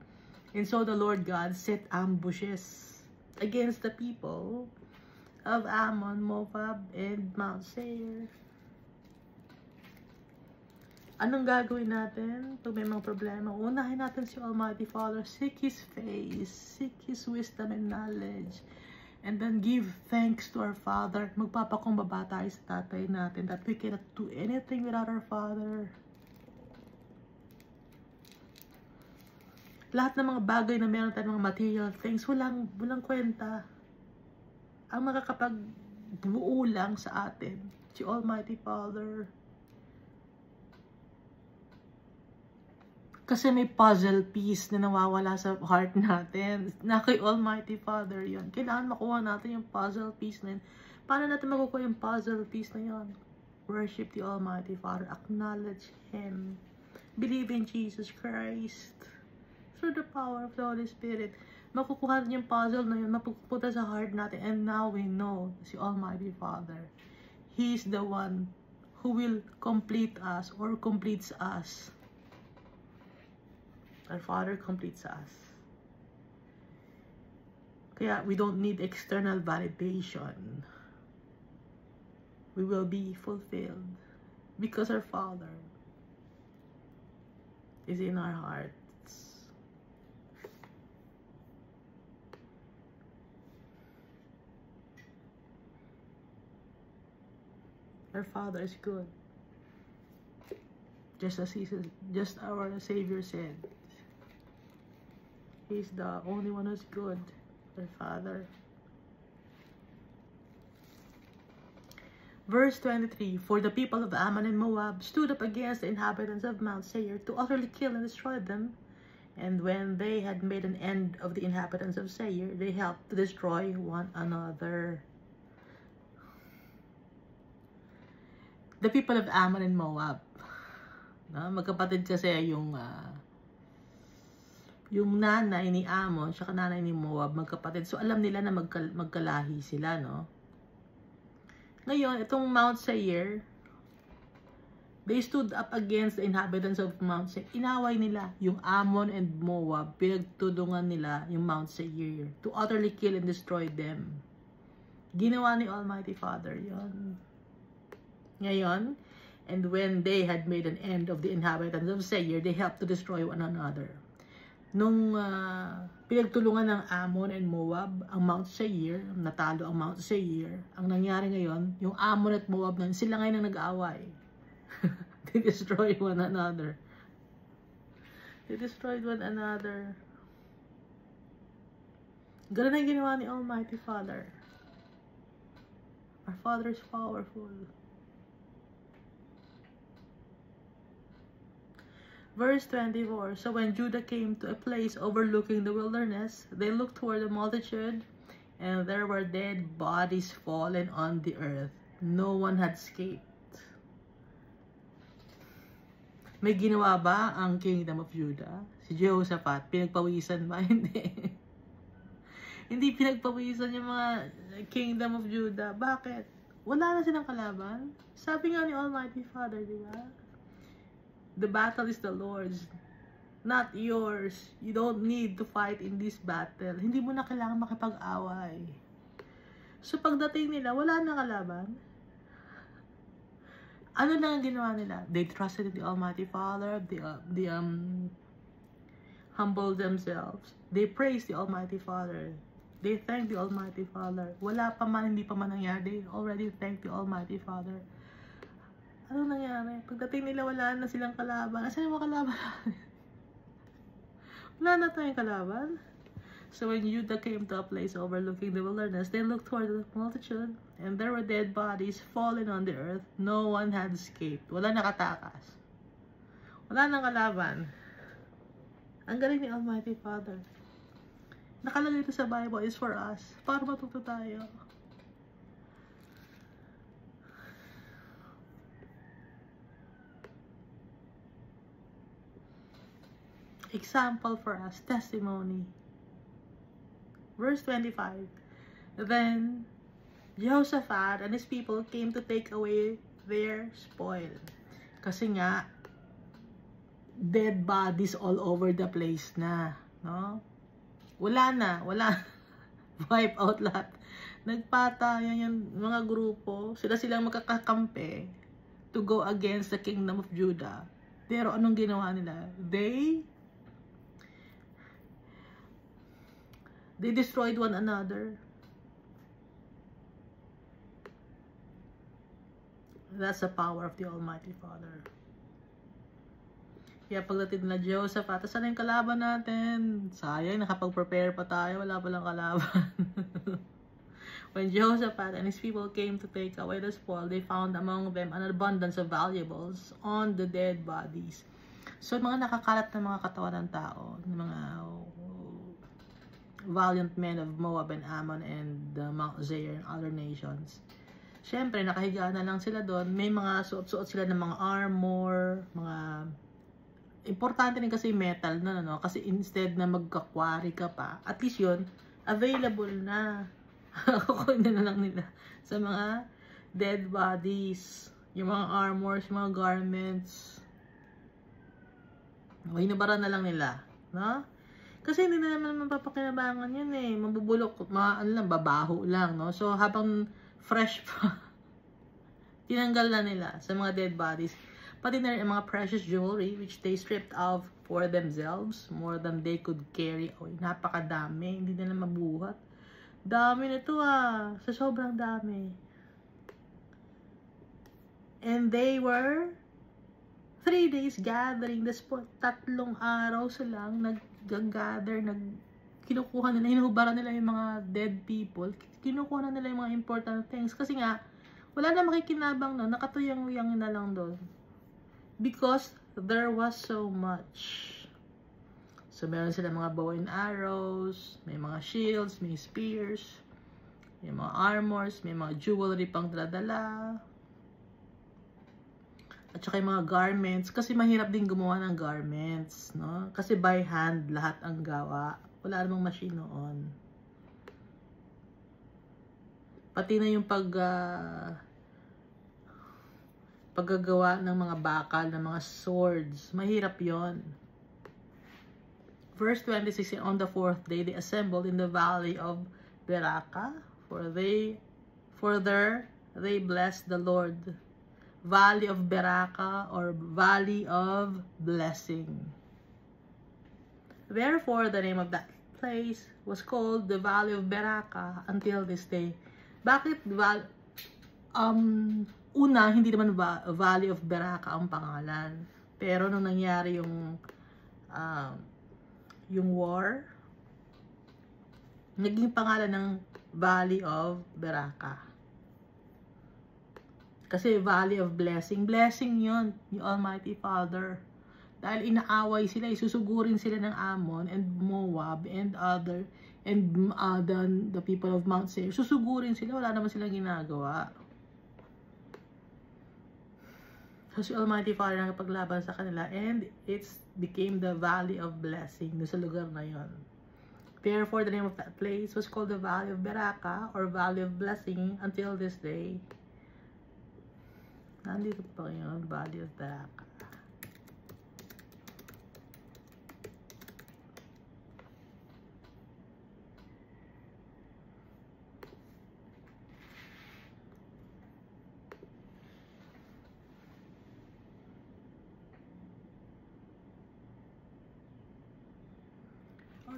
Speaker 1: And so the Lord God set ambushes against the people of Ammon, Moab, and Mount Seir. Anong gagawin natin pag may mga problema? Unahin natin si Almighty Father, seek His face, seek His wisdom and knowledge, and then give thanks to our Father. Magpapakumbaba tayo sa tatay natin that we cannot do anything without our Father. Lahat ng mga bagay na meron tayong mga material things, walang kwenta. Ang makakapagbuo lang sa atin, si Almighty Father. Kasi may puzzle piece na nawawala sa heart natin. Na kay Almighty Father yun. Kailangan makuha natin yung puzzle piece na yun. Paano natin makukuha yung puzzle piece na yun? Worship the Almighty Father. Acknowledge Him. Believe in Jesus Christ. Through the power of the Holy Spirit. Makukuha natin yung puzzle na yun. Mapupunta sa heart natin. And now we know si Almighty Father. He is the one who will complete us or completes us. Our Father completes us. Kaya we don't need external validation. We will be fulfilled because our Father is in our hearts. Our Father is good. Just our Savior said. He's the only one who's good, our Father. Verse 23, for the people of Ammon and Moab stood up against the inhabitants of Mount Seir to utterly kill and destroy them. And when they had made an end of the inhabitants of Seir, they helped to destroy one another. The people of Ammon and Moab. Magkapatid kasi yung nanay ni Ammon at nanay ni Moab, magkapatid. So, alam nila na magkalahi sila, no? Ngayon, itong Mount Seir, they stood up against the inhabitants of Mount Seir. Inaway nila yung Ammon and Moab. Pinagtudungan nila yung Mount Seir to utterly kill and destroy them. Ginawa ni Almighty Father yon. Ngayon, and when they had made an end of the inhabitants of Seir, they helped to destroy one another. Nung pinagtulungan ng Ammon and Moab ang Mount Seir, natalo ang Mount Seir, ang nangyari ngayon, yung Ammon at Moab na sila ngayon ang nag-aaway. They destroyed one another. They destroyed one another. Ganun ang ginawa ni Almighty Father. Our Father is powerful. Verse 24, so when Judah came to a place overlooking the wilderness, they looked toward the multitude, and there were dead bodies fallen on the earth. No one had escaped. May ginawa ba ang Kingdom of Judah? Si Jehoshaphat, pinagpawisan ba? Hindi. Hindi pinagpawisan yung mga Kingdom of Judah. Bakit? Wala na silang kalaban. Sabi nga ni Almighty Father, di ba? The battle is the Lord's, not yours. You don't need to fight in this battle. Hindi mo na kailangan makipag-away. So pagdating nila, wala na kalaban. Ano lang ang ginawa nila? They trusted in the Almighty Father. They humbled themselves. They praised the Almighty Father. They thanked the Almighty Father. Wala pa man, hindi pa man nangyari. They already thanked the Almighty Father. Ano nangyari? Pagdating nila, wala na silang kalaban. Asan yung mga kalaban? Wala na tayong kalaban. So when Judah came to a place overlooking the wilderness, they looked toward the multitude, and there were dead bodies fallen on the earth. No one had escaped. Wala nakatakas. Wala nang kalaban. Ang galing ni Almighty Father. Nakalagay ito sa Bible is for us. Para matuto tayo. Example for us, testimony. Verse 25. Then Jehoshaphat and his people came to take away their spoil. Kasi nga, dead bodies all over the place na. No? Wala na. Wipe out lahat. Nagpatayan yung mga grupo. Sila-silang magkakakampi to go against the Kingdom of Judah. Pero anong ginawa nila? They destroyed one another. That's the power of the Almighty Father. Kaya pagdating na Jehoshaphat, saan yung kalaban natin? Sayang, nakapag-prepare pa tayo, wala palang kalaban. When Jehoshaphat and his people came to take away the spoil, they found among them an abundance of valuables on the dead bodies. So, mga nakakalat na mga katawan ng tao, mga valiant men of Moab and Ammon and Mount Seir and other nations. Siyempre, nakahiga na lang sila doon. May mga suot-suot sila ng mga armor, mga... Importante rin kasi metal na, no? Kasi instead na magkakwari ka pa, at least yun, available na. Kukunin na lang nila sa mga dead bodies. Yung mga armors, yung mga garments. Hinabara na lang nila, no? Kasi hindi na naman mapapakinabangan yun eh. Mabubulok, babaho lang, no? So, habang fresh pa, tinanggal na nila sa mga dead bodies. Pati na rin ang mga precious jewelry, which they stripped off for themselves, more than they could carry. Oy, napakadami, hindi nila mabuhat. Dami nito sa sobrang dami. And they were 3 days gathering the spoil. 3 araw silang nag-gather, kinukuha nila, hinuhubaran nila yung mga dead people, kinukuha nila yung mga important things. Kasi nga, wala na makikinabang na, nakatuyang-uyang na lang doon. Because there was so much. So, meron sila mga bow and arrows, may mga shields, may spears, may mga armors, may mga jewelry pang dala. At saka yung mga garments, kasi mahirap din gumawa ng garments, no? Kasi by hand, lahat ang gawa. Wala namang machine noon. Pati na yung paggagawa ng mga bakal, ng mga swords. Mahirap yon. Verse 26, on the 4th day, they assembled in the valley of Beraka, for they Further, they blessed the Lord. Valley of Beraka, or Valley of Blessing. Therefore, the name of that place was called the Valley of Beraka until this day. Bakit una, hindi naman Valley of Beraka ang pangalan. Pero nung nangyari yung war, naging pangalan ng Valley of Beraka. Kasi Valley of Blessing. Blessing yon, ni Almighty Father. Dahil inaaway sila, isusugurin sila ng Ammon and Moab and the people of Mount Seir. Susugurin sila, wala naman silang ginagawa. So si Almighty Father nakapaglaban sa kanila, and it became the Valley of Blessing sa lugar na yon. Therefore, the name of that place was called the Valley of Beraka, or Valley of Blessing, until this day. Nandito pa yun, Valley of Beraka.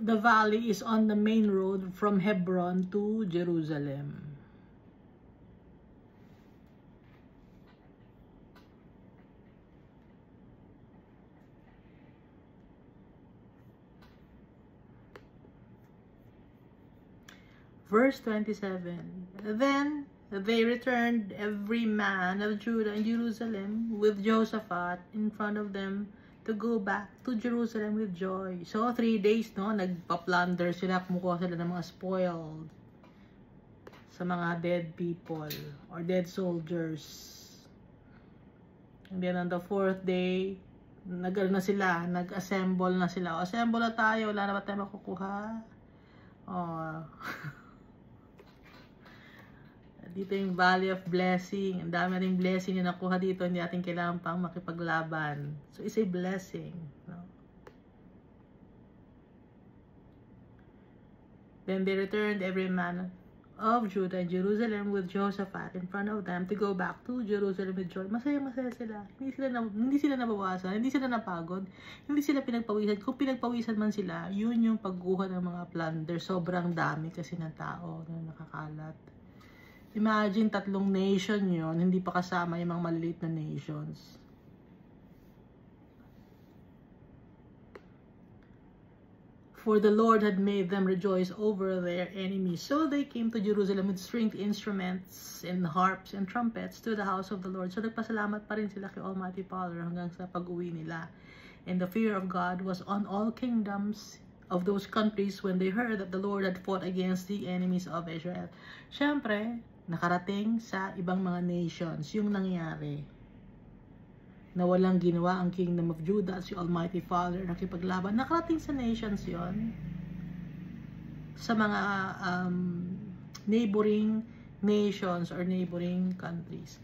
Speaker 1: The valley is on the main road from Hebron to Jerusalem. Verse 27. Then they returned every man of Judah and Jerusalem with Jehoshaphat in front of them to go back to Jerusalem with joy. So 3 days, no, nagpa-plunder sila, kumukuha sila ng mga spoiled sa mga dead people or dead soldiers. And then on the 4th day, nag-assemble na sila. Assemble na tayo, wala na ba tayo makukuha? Oh. Dito yung Valley of Blessing. Ang dami ring blessing na nakuha dito. Hindi natin kailangan pang makipaglaban. So, it's a blessing. No? Then they returned every man of Judah and Jerusalem with Jehoshaphat in front of them to go back to Jerusalem with joy. Masaya-masaya sila. Hindi sila nabawasan. Hindi sila napagod. Hindi sila pinagpawisan. Kung pinagpawisan man sila, yun yung pagguha ng mga plunder. Sobrang dami kasi ng tao na nakakalat. Imagine, 3 nation yon, hindi pa kasama yung mga maliliit na nations. For the Lord had made them rejoice over their enemies. So they came to Jerusalem with stringed instruments and harps and trumpets to the house of the Lord. So nagpasalamat pa rin sila kay Almighty Father hanggang sa pag-uwi nila. And the fear of God was on all kingdoms of those countries when they heard that the Lord had fought against the enemies of Israel. Siyempre, nakarating sa ibang mga nations yung nangyari na walang ginawa ang Kingdom of Judah, si Almighty Father nakipaglaban. Nakarating sa nations yon, sa mga neighboring nations or neighboring countries.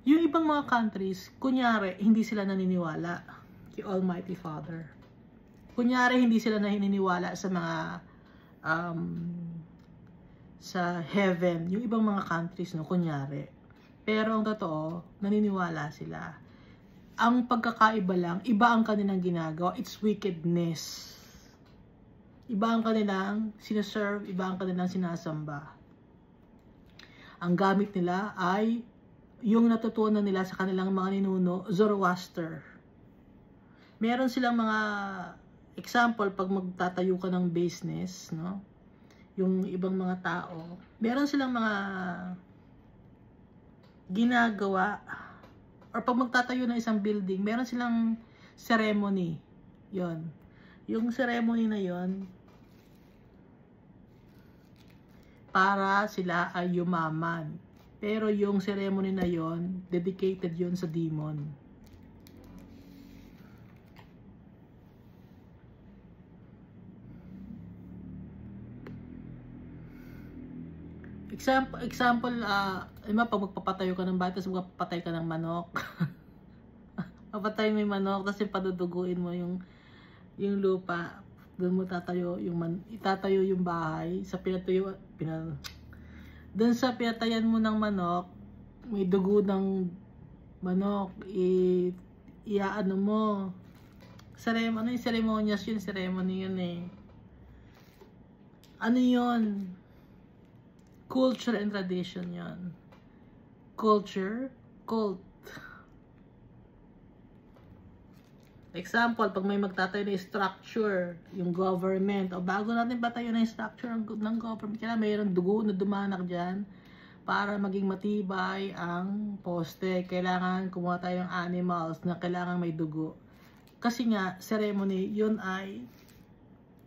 Speaker 1: Yung ibang mga countries, kunyari hindi sila naniniwala kay Almighty Father. Kunyari hindi sila naniniwala sa mga sa heaven, yung ibang mga countries, no, kunyari. Pero ang totoo, naniniwala sila. Ang pagkakaiba lang, iba ang kanilang ginagawa, it's wickedness. Iba ang kanilang sinaserve, iba ang kanilang sinasamba. Ang gamit nila ay yung natutunan nila sa kanilang mga ninuno, Zoroaster. Meron silang mga example, pag magtatayo ka ng business, no? Yung ibang mga tao, meron silang mga ginagawa, or pag magtatayo ng isang building, meron silang ceremony. Yon. Yung ceremony na yon, para sila ay yumaman. Pero yung ceremony na yon, dedicated yon sa demon. Example, pag magpapatayo ka ng batas, magpapatay ka ng manok. Papatay mo yung manok, tapos yung paduduguin mo yung lupa. Doon mo itatayo yung bahay. Sa Doon sa pinatayan mo ng manok, may dugo ng manok, iaano mo. Ano yung ceremonious yun? Ceremony yun eh. Ano yun? Culture and tradition yun. Culture, cult. Example, pag may magtatayo ng structure, yung government, o bago natin patayo ng structure ng government, kaya mayroong dugo na dumanak dyan para maging matibay ang poste. Kailangan kumuha tayo ng animals na kailangan may dugo. Kasi nga, ceremony, yun ay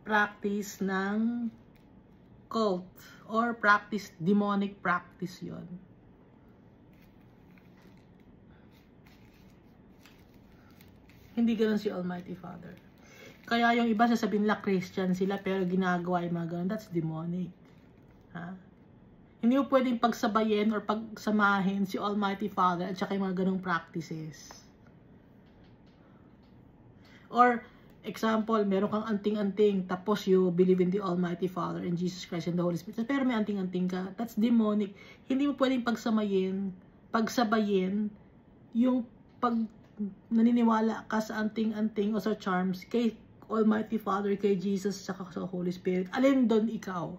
Speaker 1: practice ng cult or practice, demonic practice yun. Hindi ganoon si Almighty Father. Kaya yung iba sasabihin nila Christian sila pero ginagawa yung mga ganoon. That's demonic. Ha? Hindi mo pwedeng pagsabayin or pagsamahin si Almighty Father at saka yung mga ganong practices. Or, example, meron kang anting-anting tapos you believe in the Almighty Father and Jesus Christ and the Holy Spirit. Pero may anting-anting ka. That's demonic. Hindi mo pwedeng pagsabayin yung naniniwala ka sa anting-anting o sa charms kay Almighty Father, kay Jesus, saka sa Holy Spirit. Alin doon ikaw?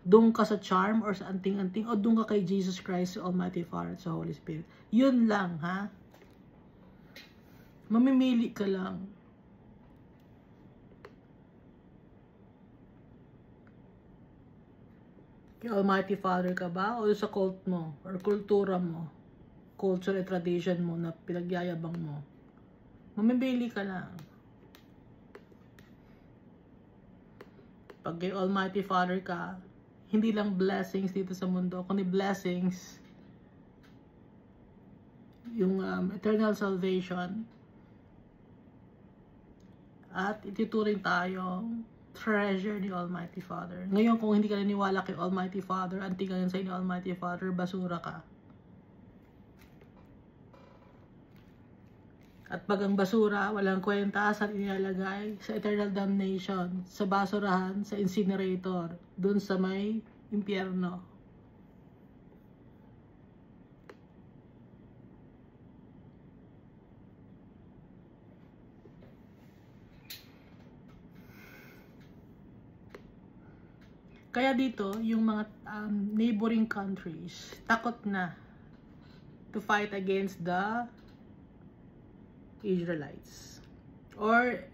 Speaker 1: Doon ka sa charm or sa anting-anting o doon ka kay Jesus Christ, Almighty Father, at sa Holy Spirit? Yun lang, ha? Mamimili ka lang. Kay Almighty Father ka ba? O sa cult mo? Or kultura mo? Culture and tradition mo na pinagyayabang mo? Mamimili ka lang. Pag kay Almighty Father ka, hindi lang blessings dito sa mundo, kundi blessings, yung eternal salvation, at ituturing tayo treasure ni Almighty Father. Ngayon, kung hindi ka naniwala kay Almighty Father, antingan sa inyo Almighty Father, basura ka. At pag ang basura, walang kwenta, saan inilalagay? Sa eternal damnation, sa basurahan, sa incinerator, dun sa may impyerno. Kaya dito, yung mga neighboring countries, takot na to fight against the Israelites, or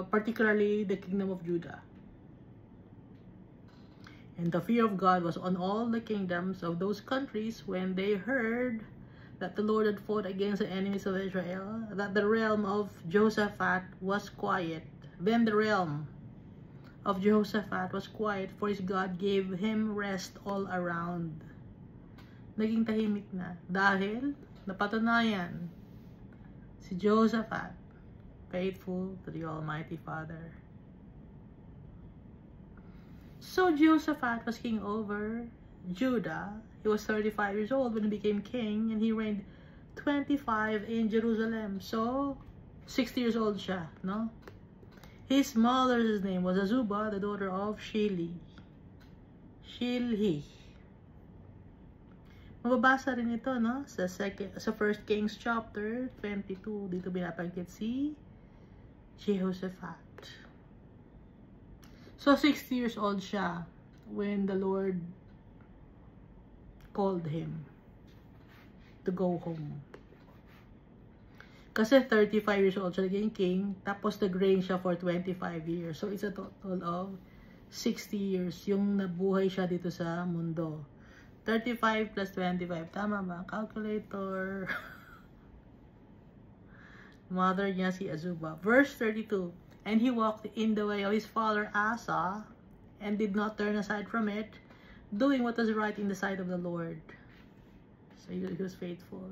Speaker 1: particularly the kingdom of Judah. And the fear of God was on all the kingdoms of those countries when they heard that the Lord had fought against the enemies of Israel, that the realm of Jehoshaphat was quiet. Then the realm of Jehoshaphat was quiet, for his God gave him rest all around. Naging tahimik na dahil napatunayan si Jehoshaphat, faithful to the Almighty Father. So Jehoshaphat was king over Judah. He was 35 years old when he became king, and he reigned 25 in Jerusalem. So, 60 years old siya, no? His mother's name was Azubah, the daughter of Shilhi. Mababasa rin ito, no? Sa 1 Kings chapter 22. Dito binabanggit si Jehoshaphat. So, 60 years old siya when the Lord called him to go home. Kasi 35 years old siya naging king, tapos nag-reign siya for 25 years. So, it's a total of 60 years yung nabuhay siya dito sa mundo. 35 plus 25. Tama ba? Calculator. Mother niya si Azubah. Verse 32. And he walked in the way of his father Asa, and did not turn aside from it, doing what was right in the sight of the Lord. So he was faithful.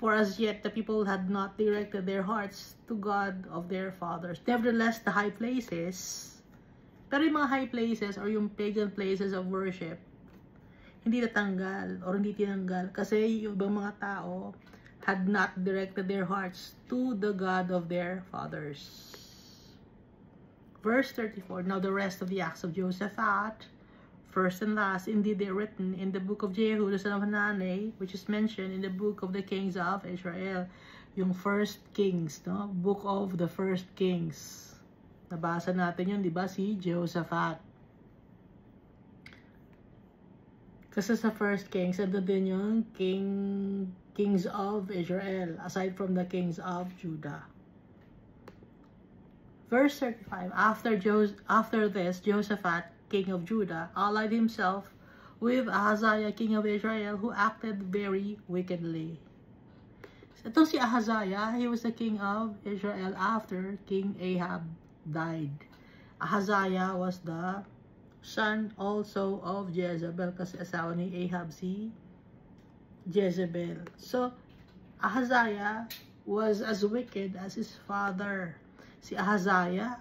Speaker 1: For as yet the people had not directed their hearts to God of their fathers. Nevertheless, the high places, pero yung mga high places or yung pagan places of worship, hindi natanggal or hindi tinanggal kasi yung ibang mga tao had not directed their hearts to the God of their fathers. Verse 34, now the rest of the acts of Jehoshaphat, first and last, indeed they are written in the book of Jehu, the son of Hanani, which is mentioned in the book of the kings of Israel. Yung first kings, no? Book of the first kings. Nabasa natin yun, di ba? Si Jehoshaphat. Kasi sa first kings, ando din yung kings of Israel, aside from the kings of Judah. Verse 35, after this, Jehoshaphat, king of Judah, allied himself with Ahaziah, king of Israel, who acted very wickedly. So, itong si Ahaziah, he was the king of Israel after King Ahab died. Ahaziah was the son also of Jezebel, kasi asawa ni Ahab si Jezebel. So, Ahaziah was as wicked as his father. Si Ahaziah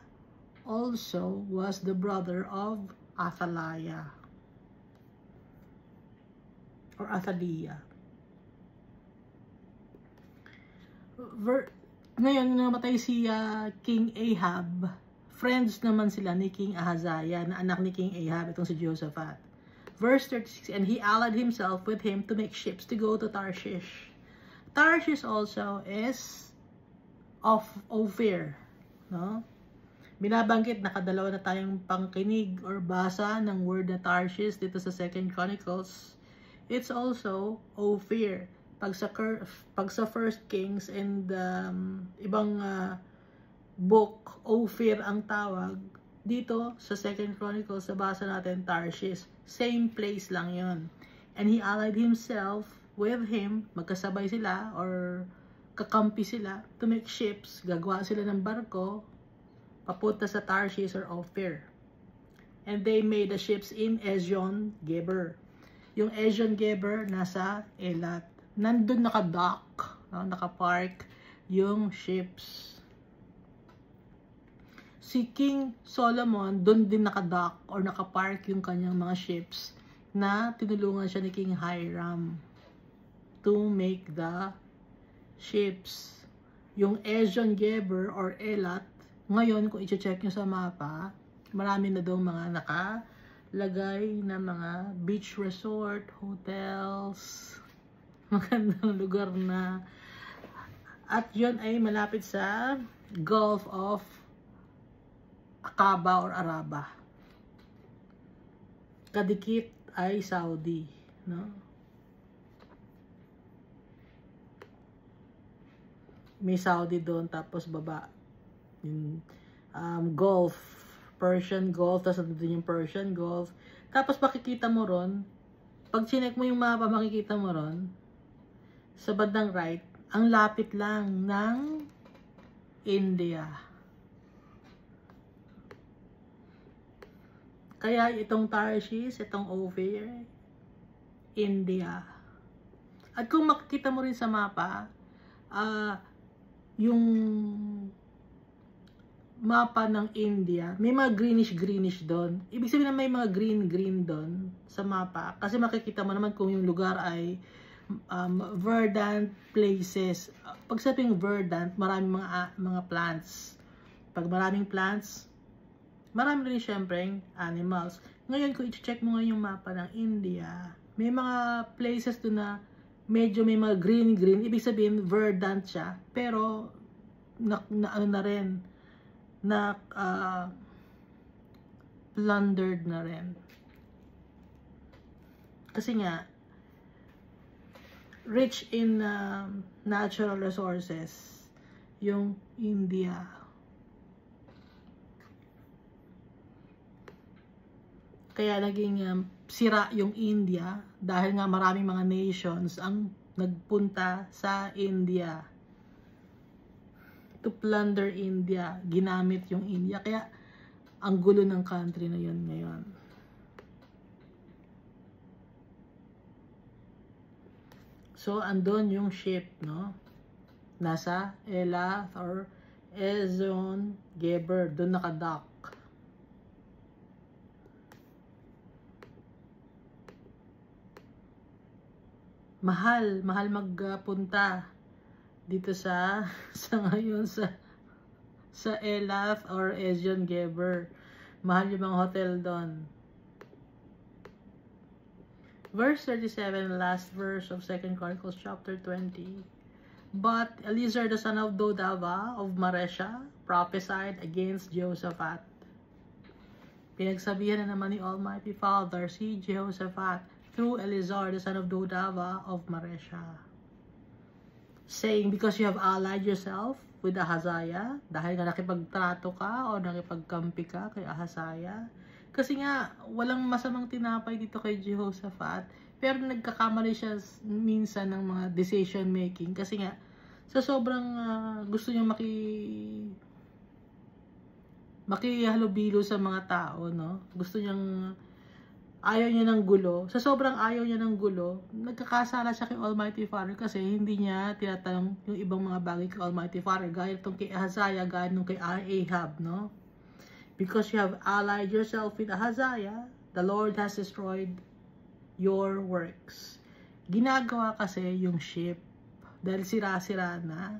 Speaker 1: also was the brother of Athaliah or Athaliah. Ngayon, namatay si King Ahab. Friends naman sila ni King Ahaziah, na anak ni King Ahab, itong si Jehoshaphat. Verse 36, and he allied himself with him to make ships to go to Tarshish. Tarshish also is of Ophir. No? Binabanggit, nakadalawa na tayong pangkinig or basa ng word na Tarshish dito sa 2 Chronicles. It's also Ophir. Pag sa First Kings and ibang book, Ophir ang tawag. Dito sa 2 Chronicles, sa basa natin Tarshish. Same place lang yon. And he allied himself with him, magkasabay sila or kakampi sila to make ships, gagawa sila ng barko papunta sa Tarshish or Ophir. And they made the ships in Ezion Geber. Yung Ezion Geber nasa Elat. Nandun naka-dock, no? Naka-park yung ships. Si King Solomon, dun din naka-dock or naka-park yung kanyang mga ships na tinulungan siya ni King Hiram to make the ships. Yung Ezion Geber or Elat, ngayon kung i-check nyo sa mapa, marami na daw mga nakalagay na mga beach resort, hotels, magandang lugar na. At yun ay malapit sa Gulf of Aqaba or Araba. Kadikit ay Saudi, no? May Saudi doon, tapos baba yung Gulf, Persian Gulf, tapos doon yung Persian Gulf. Tapos makikita mo ron, pag chinek mo yung mapa, makikita mo ron sa bandang right, ang lapit lang ng India. Kaya itong Tarshish, itong Ophir, India. At kung makikita mo rin sa mapa, yung mapa ng India, may mga greenish doon. Ibig sabihin na may mga green doon sa mapa. Kasi makikita mo naman kung yung lugar ay verdant places. Pag sabing verdant, maraming mga plants. Pag maraming plants, marami rin syempre animals. Ngayon, kung i-check mo ngayon yung mapa ng India, may mga places doon na medyo may mga green. Ibig sabihin, verdant siya. Pero, ano na rin, plundered na rin. Kasi nga, rich in natural resources yung India. Kaya naging sira yung India dahil nga maraming mga nations ang nagpunta sa India to plunder India. Ginamit yung India. Kaya ang gulo ng country na yun ngayon. So, andon yung ship, no? Nasa Elath or Ezion Geber. Doon nakadock. Mahal magpunta dito sa ngayon sa Elath or Ezion Geber. Mahal yung mga hotel doon. Verse 37, last verse of 2 Chronicles chapter 20. But Eliezer the son of Dodava of Maresha prophesied against Jehoshaphat. Pinagsabihan na naman ni Almighty Father si Jehoshaphat through Eliezer the son of Dodava of Maresha, saying, because you have allied yourself with Ahaziah, dahil nga nakipagtrato ka o nakipagkampi ka kay Ahaziah. Kasi nga, walang masamang tinapay dito kay Jehoshaphat, pero nagkakamali siya minsan ng mga decision making. Kasi nga, sa sobrang gusto niyang makihalubilo sa mga tao, no? Gusto niyang, ayaw niya ng gulo. Sa sobrang ayaw niya ng gulo, nagkakasala siya kay Almighty Father kasi hindi niya tinatanong yung ibang mga bagay kay Almighty Father. Gaya itong kay Ahaziah, gaya nung kay Ahab, no? Because you have allied yourself with Ahaziah, the Lord has destroyed your works. Ginagawa kasi yung ship, dahil sira-sira na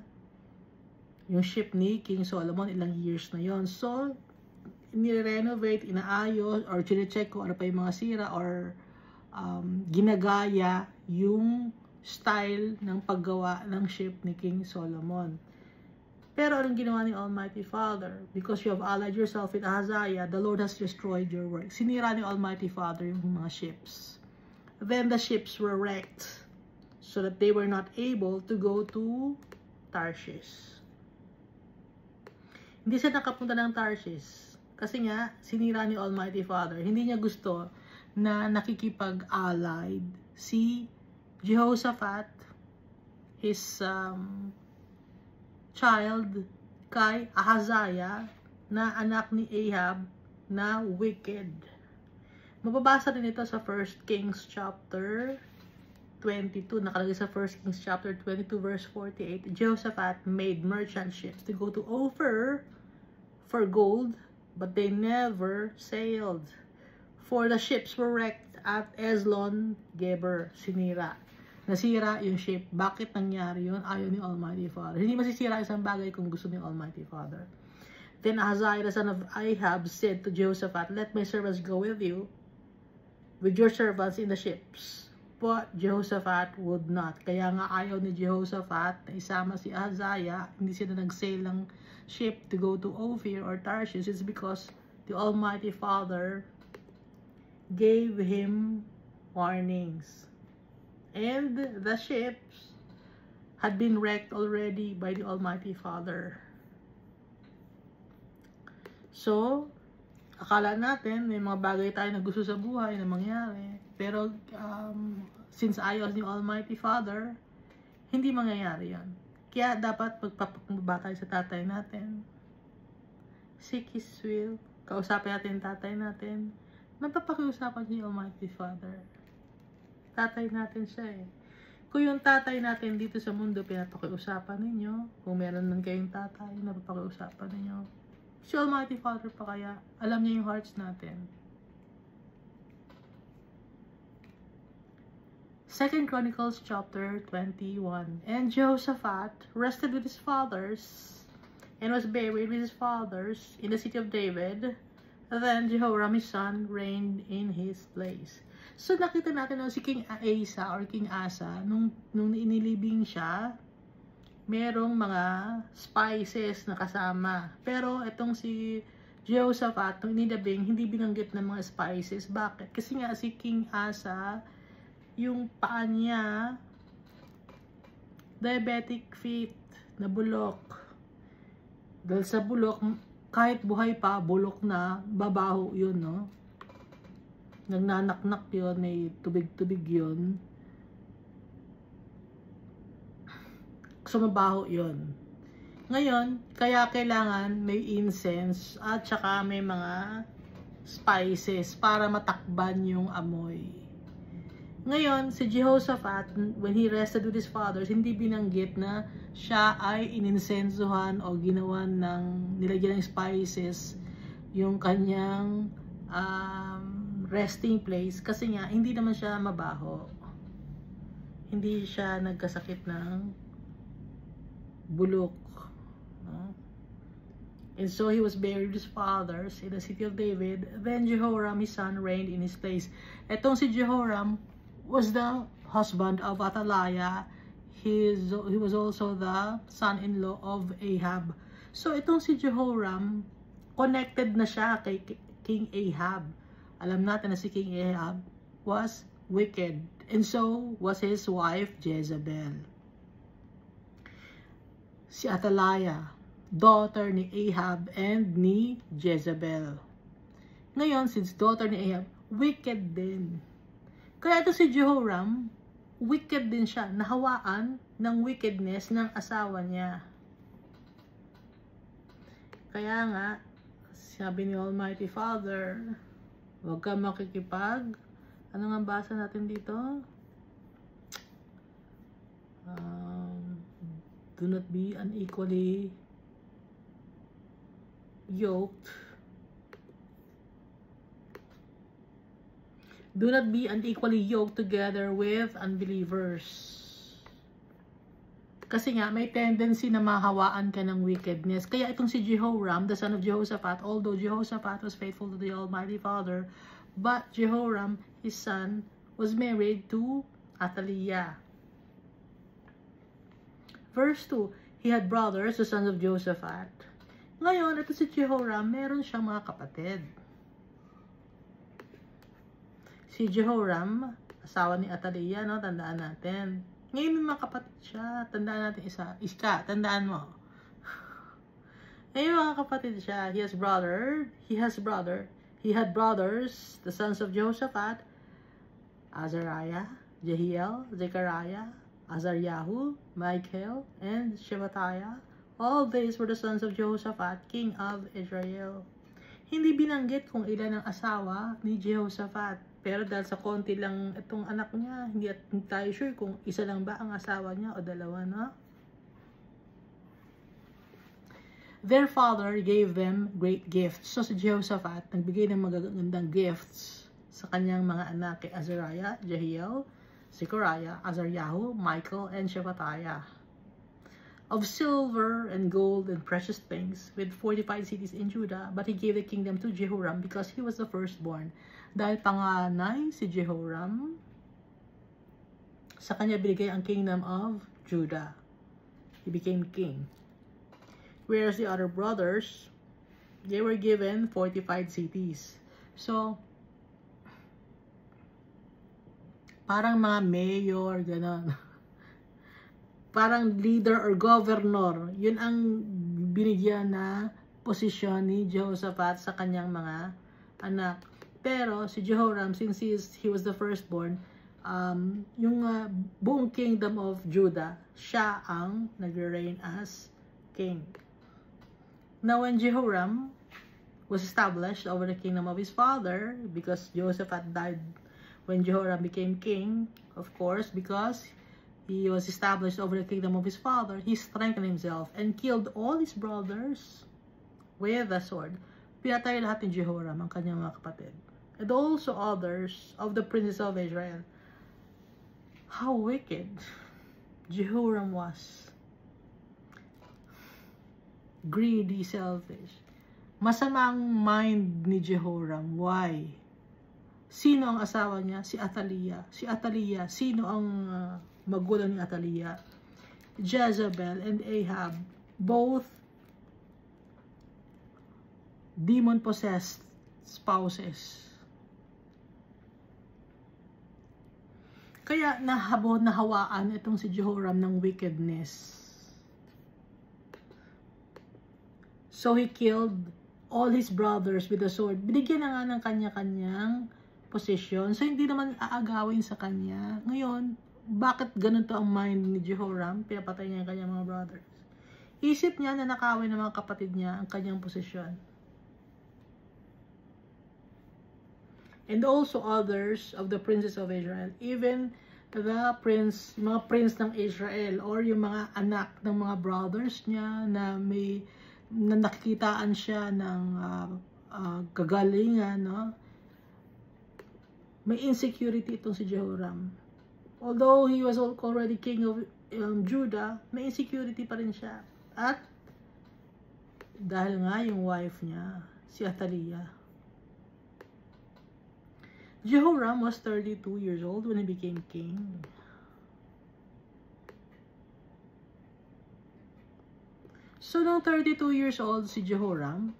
Speaker 1: yung ship ni King Solomon, ilang years na yon. So, nire-renovate, inaayos, or chine-check kung ano pa yung mga sira, or ginagaya yung style ng paggawa ng ship ni King Solomon. Pero anong ginawa ni Almighty Father? Because you have allied yourself with Ahaziah, the Lord has destroyed your work. Sinira ni Almighty Father yung mga ships. Then the ships were wrecked, so that they were not able to go to Tarshish. Hindi siya nakapunta ng Tarshish kasi nga sinira ni Almighty Father. Hindi niya gusto na nakikipag-allied si Jehoshaphat, his child, kay Ahaziah na anak ni Ahab na wicked. Mababasa din ito sa 1 Kings chapter 22, nakalagay sa 1 Kings chapter 22 verse 48. Jehoshaphat made merchant ships to go to Ophir for gold, but they never sailed, for the ships were wrecked at Eslon Geber. Nasira yung ship. Bakit nangyari yun? Ayaw ni Almighty Father. Hindi masisira isang bagay kung gusto ni Almighty Father. Then Ahaziah the son of Ahab said to Jehoshaphat, let my servants go with you, with your servants in the ships. But Jehoshaphat would not. Kaya nga ayaw ni Jehoshaphat na isama si Ahaziah, hindi sila nag-sail ng ship to go to Ophir or Tarshish. It's because the Almighty Father gave him warnings. And the ships had been wrecked already by the Almighty Father. So, akala natin may mga bagay tayo na gusto sa buhay na mangyari. Pero, since ayaw ni Almighty Father, hindi mangyayari yan. Kaya dapat magpapakumbaba tayo sa tatay natin. Seek His will. Kausapin natin tatay natin. Magpapakiusapan ni Almighty Father. Tatay natin siya eh. Kung yung tatay natin dito sa mundo, pinapakiusapan ninyo. Kung meron man kayong tatay, napapakiusapan ninyo. Si Almighty Father pa kaya, alam niya yung hearts natin. 2 Chronicles chapter 21. And Jehoshaphat rested with his fathers, and was buried with his fathers in the city of David. Then Jehoram his son reigned in his place. So nakita natin si King Asa or King Asa, nung inilibing siya, merong mga spices na kasama. Pero itong si Jehoshaphat, nung inilibing, hindi binanggit ng mga spices. Bakit? Kasi nga si King Asa, yung paa niya, diabetic feet, na bulok. Dahil sa bulok, kahit buhay pa, bulok na, babaho yun, no? Nagnanaknak yun, may tubig-tubig yun. So, mabaho yun. Ngayon, kaya kailangan may incense at saka may mga spices para matakban yung amoy. Ngayon, si Jehoshaphat, when he rested with his fathers, hindi binanggit na siya ay ininsensuhan o ginawan ng nilagyan ng spices yung kanyang resting place kasi nga hindi naman siya mabaho. Hindi siya nagkasakit ng bulok. No? And so he was buried with his fathers in the city of David. Then Jehoram his son reigned in his place. Etong si Jehoram, was the husband of Athaliah. He was also the son-in-law of Ahab. So itong si Jehoram, connected na siya kay King Ahab. Alam natin na si King Ahab was wicked, and so was his wife Jezebel. Si Athaliah, daughter ni Ahab and ni Jezebel. Ngayon, since daughter ni Ahab, wicked din. Kaya ito si Jehoram, wicked din siya, nahawaan ng wickedness ng asawa niya. Kaya nga, sabi ni Almighty Father, huwag ka makikipag, ano nga basa natin dito? Do not be unequally yoked. Do not be unequally yoked together with unbelievers. Kasi nga, may tendency na mahawaan ka ng wickedness. Kaya itong si Jehoram, the son of Jehoshaphat, although Jehoshaphat was faithful to the Almighty Father, but Jehoram, his son, was married to Athaliah. Verse 2, he had brothers, the sons of Jehoshaphat. Ngayon, ito si Jehoram, meron siyang mga kapatid. Si Jehoram, asawa ni Athaliah, no? Tandaan natin. Ngayon may mga kapatid siya. Tandaan natin isa. Iska, tandaan mo. Ngayon mga kapatid siya. He had brothers, the sons of Jehoshaphat, Azariah, Jehiel, Zechariah, Azaryahu, Michael, and Shephatiah. All these were the sons of Jehoshaphat, king of Israel. Hindi binanggit kung ilan ang asawa ni Jehoshaphat. Pero dahil sa konti lang itong anak niya, hindi tayo sure kung isa lang ba ang asawa niya o dalawa, no? Their father gave them great gifts. So si Jehoshaphat, nagbigay ng magagandang gifts sa kanyang mga anak kay Azariah, Jehiel, Zechariah, Azaryahu, Michael, and Shephatiah. Of silver and gold and precious things, with 45 cities in Judah, but he gave the kingdom to Jehoram because he was the firstborn. Dahil panganay si Jehoram, sa kanya binigay ang kingdom of Judah. He became king. Whereas the other brothers, they were given 45 cities. So, parang mga mayor, gano'n. Parang leader or governor. Yun ang binigyan na posisyon ni Jehoshaphat sa kanyang mga anak. Pero si Jehoram, since he was the firstborn, yung buong kingdom of Judah, siya ang nag-reign as king. Now when Jehoram was established over the kingdom of his father, because Jehoshaphat died when Jehoram became king, of course, because he was established over the kingdom of his father, he strengthened himself and killed all his brothers with a sword. Pinatay lahat ni Jehoram ang kanyang mga kapatid. And also others of the princes of Israel. How wicked Jehoram was. Greedy, selfish. Masama ang mind ni Jehoram. Why? Sino ang asawa niya? Si Athaliah. Si Athaliah, sino ang magulang ni Athaliah? Jezebel and Ahab, both demon-possessed spouses. Kaya nahawaan itong si Jehoram ng wickedness. So he killed all his brothers with a sword. Binigyan na nga ng kanya-kanyang posisyon. So hindi naman aagawin sa kanya. Ngayon, bakit ganun to ang mind ni Jehoram? Pinapatay niya ang kanyang mga brothers. Isip niya na nakawin ng mga kapatid niya ang kanyang posisyon. And also others of the princes of Israel, even the prince, mga prince ng Israel, or yung mga anak ng mga brothers niya na nakikitaan siya ng kagalingan, no? May insecurity itong si Jehoram. Although he was already king of Judah, may insecurity pa rin siya. At dahil nga yung wife niya, si Athaliah. Jehoram was 32 years old when he became king. So, nung 32 years old si Jehoram,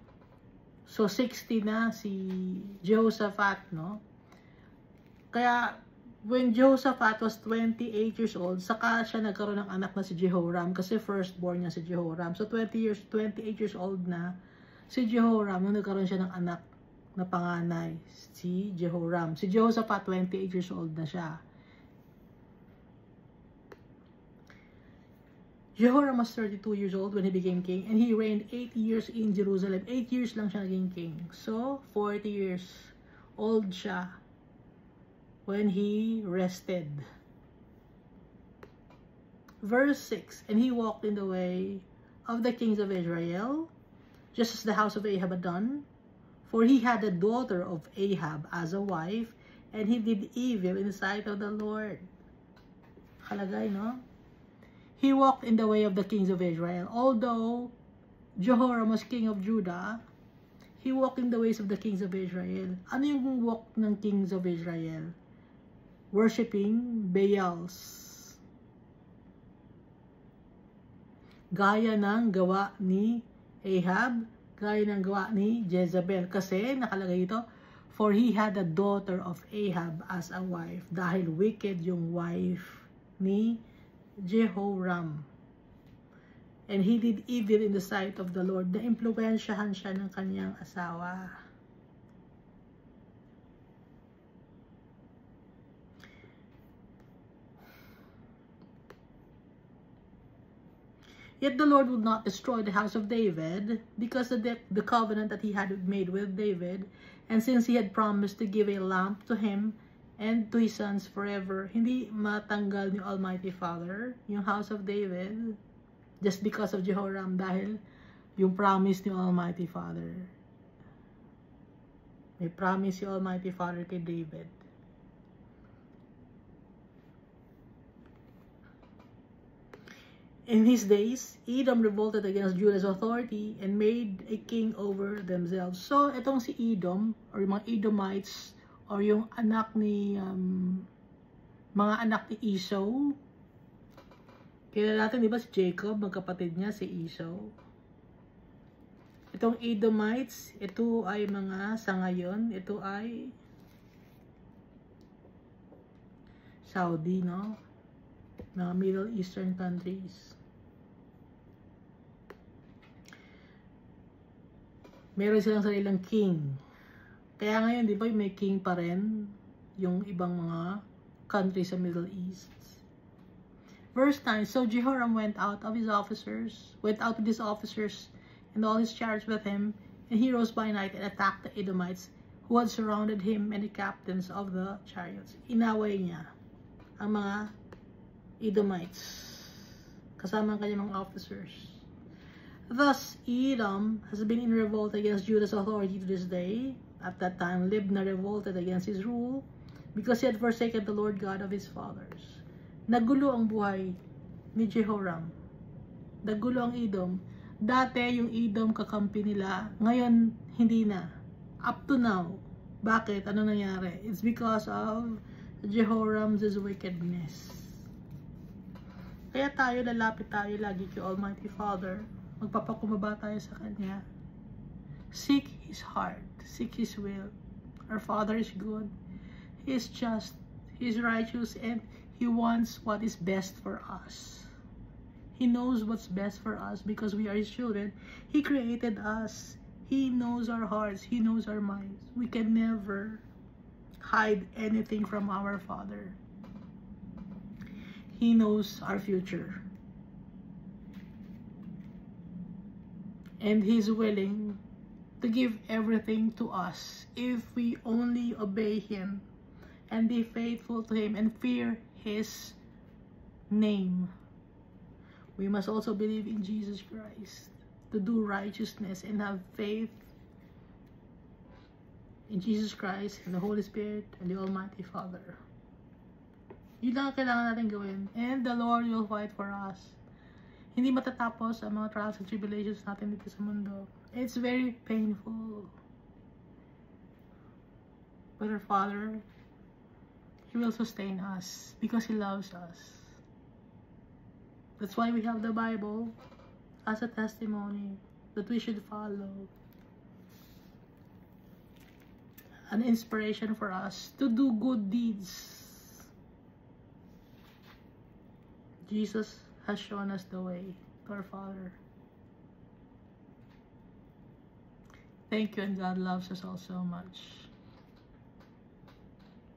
Speaker 1: so 60 na si Jehoshaphat, no? Kaya, when Jehoshaphat was 28 years old, saka siya nagkaroon ng anak na si Jehoram kasi firstborn niya si Jehoram. So, 28 years old na si Jehoram nung nagkaroon siya ng anak na panganay, si Jehoram. Si Jehoshaphat, 28 years old na siya. Jehoram was 32 years old when he became king, and he reigned 8 years in Jerusalem. 8 years lang siya naging king. So, 40 years old siya when he rested. Verse 6, and he walked in the way of the kings of Israel, just as the house of Ahab had done. For he had a daughter of Ahab as a wife, and he did evil in the sight of the Lord. Kalagay, no? He walked in the way of the kings of Israel. Although Jehoram was king of Judah, he walked in the ways of the kings of Israel. Ano yung walk ng kings of Israel? Worshipping Baals. Gaya ng gawa ni Ahab, gaya ng gawa ni Jezebel. Kasi nakalagay ito, for he had a daughter of Ahab as a wife. Dahil wicked yung wife ni Jehoram. And he did evil in the sight of the Lord. Na-impluwensyahan siya ng kanyang asawa. Yet the Lord would not destroy the house of David because of the covenant that he had made with David. And since he had promised to give a lamp to him and to his sons forever, hindi matanggal ni Almighty Father yung house of David just because of Jehoram, dahil yung promise ni Almighty Father. May promise si Almighty Father kay David. In his days, Edom revolted against Judah's authority and made a king over themselves. So, itong si Edom, or yung mga Edomites, or yung anak ni, mga anak ni Esau. Kilala natin, di ba, si Jacob, magkapatid niya, si Esau. Itong Edomites, ito ay mga, sa ngayon, ito ay Saudi, no? Mga Middle Eastern countries. Meron silang sarilang king. Kaya ngayon, di ba, may king pa rin yung ibang mga countries sa Middle East. Verse 9, so Jehoram went out with his officers and all his chariots with him, and he rose by night and attacked the Edomites who had surrounded him and the captains of the chariots. Inaway niya ang mga Edomites kasama ang kanyang mga officers. Thus, Edom has been in revolt against Judah's authority to this day. At that time, Libnah revolted against his rule because he had forsaken the Lord God of his fathers. Nagulo ang buhay ni Jehoram. Nagulo ang Edom. Dati, yung Edom kakampi nila. Ngayon, hindi na. Up to now. Bakit? Ano nangyari? It's because of Jehoram's wickedness. Kaya tayo, lalapit tayo lagi kay Almighty Father. Magpapakumbaba tayo sa Kanya. Seek His heart. Seek His will. Our Father is good. He is just. He is righteous. And He wants what is best for us. He knows what's best for us because we are His children. He created us. He knows our hearts. He knows our minds. We can never hide anything from our Father. He knows our future. And He's willing to give everything to us if we only obey Him and be faithful to Him and fear His name. We must also believe in Jesus Christ to do righteousness and have faith in Jesus Christ and the Holy Spirit and the Almighty Father. Yun lang ang kailangan natin gawin. And the Lord will fight for us. Hindi matatapos ang mga trials and tribulations natin dito sa mundo. It's very painful. But our Father He will sustain us because He loves us. That's why we have the Bible as a testimony that we should follow. An inspiration for us to do good deeds. Jesus has shown us the way to our Father. Thank you, and God loves us all so much.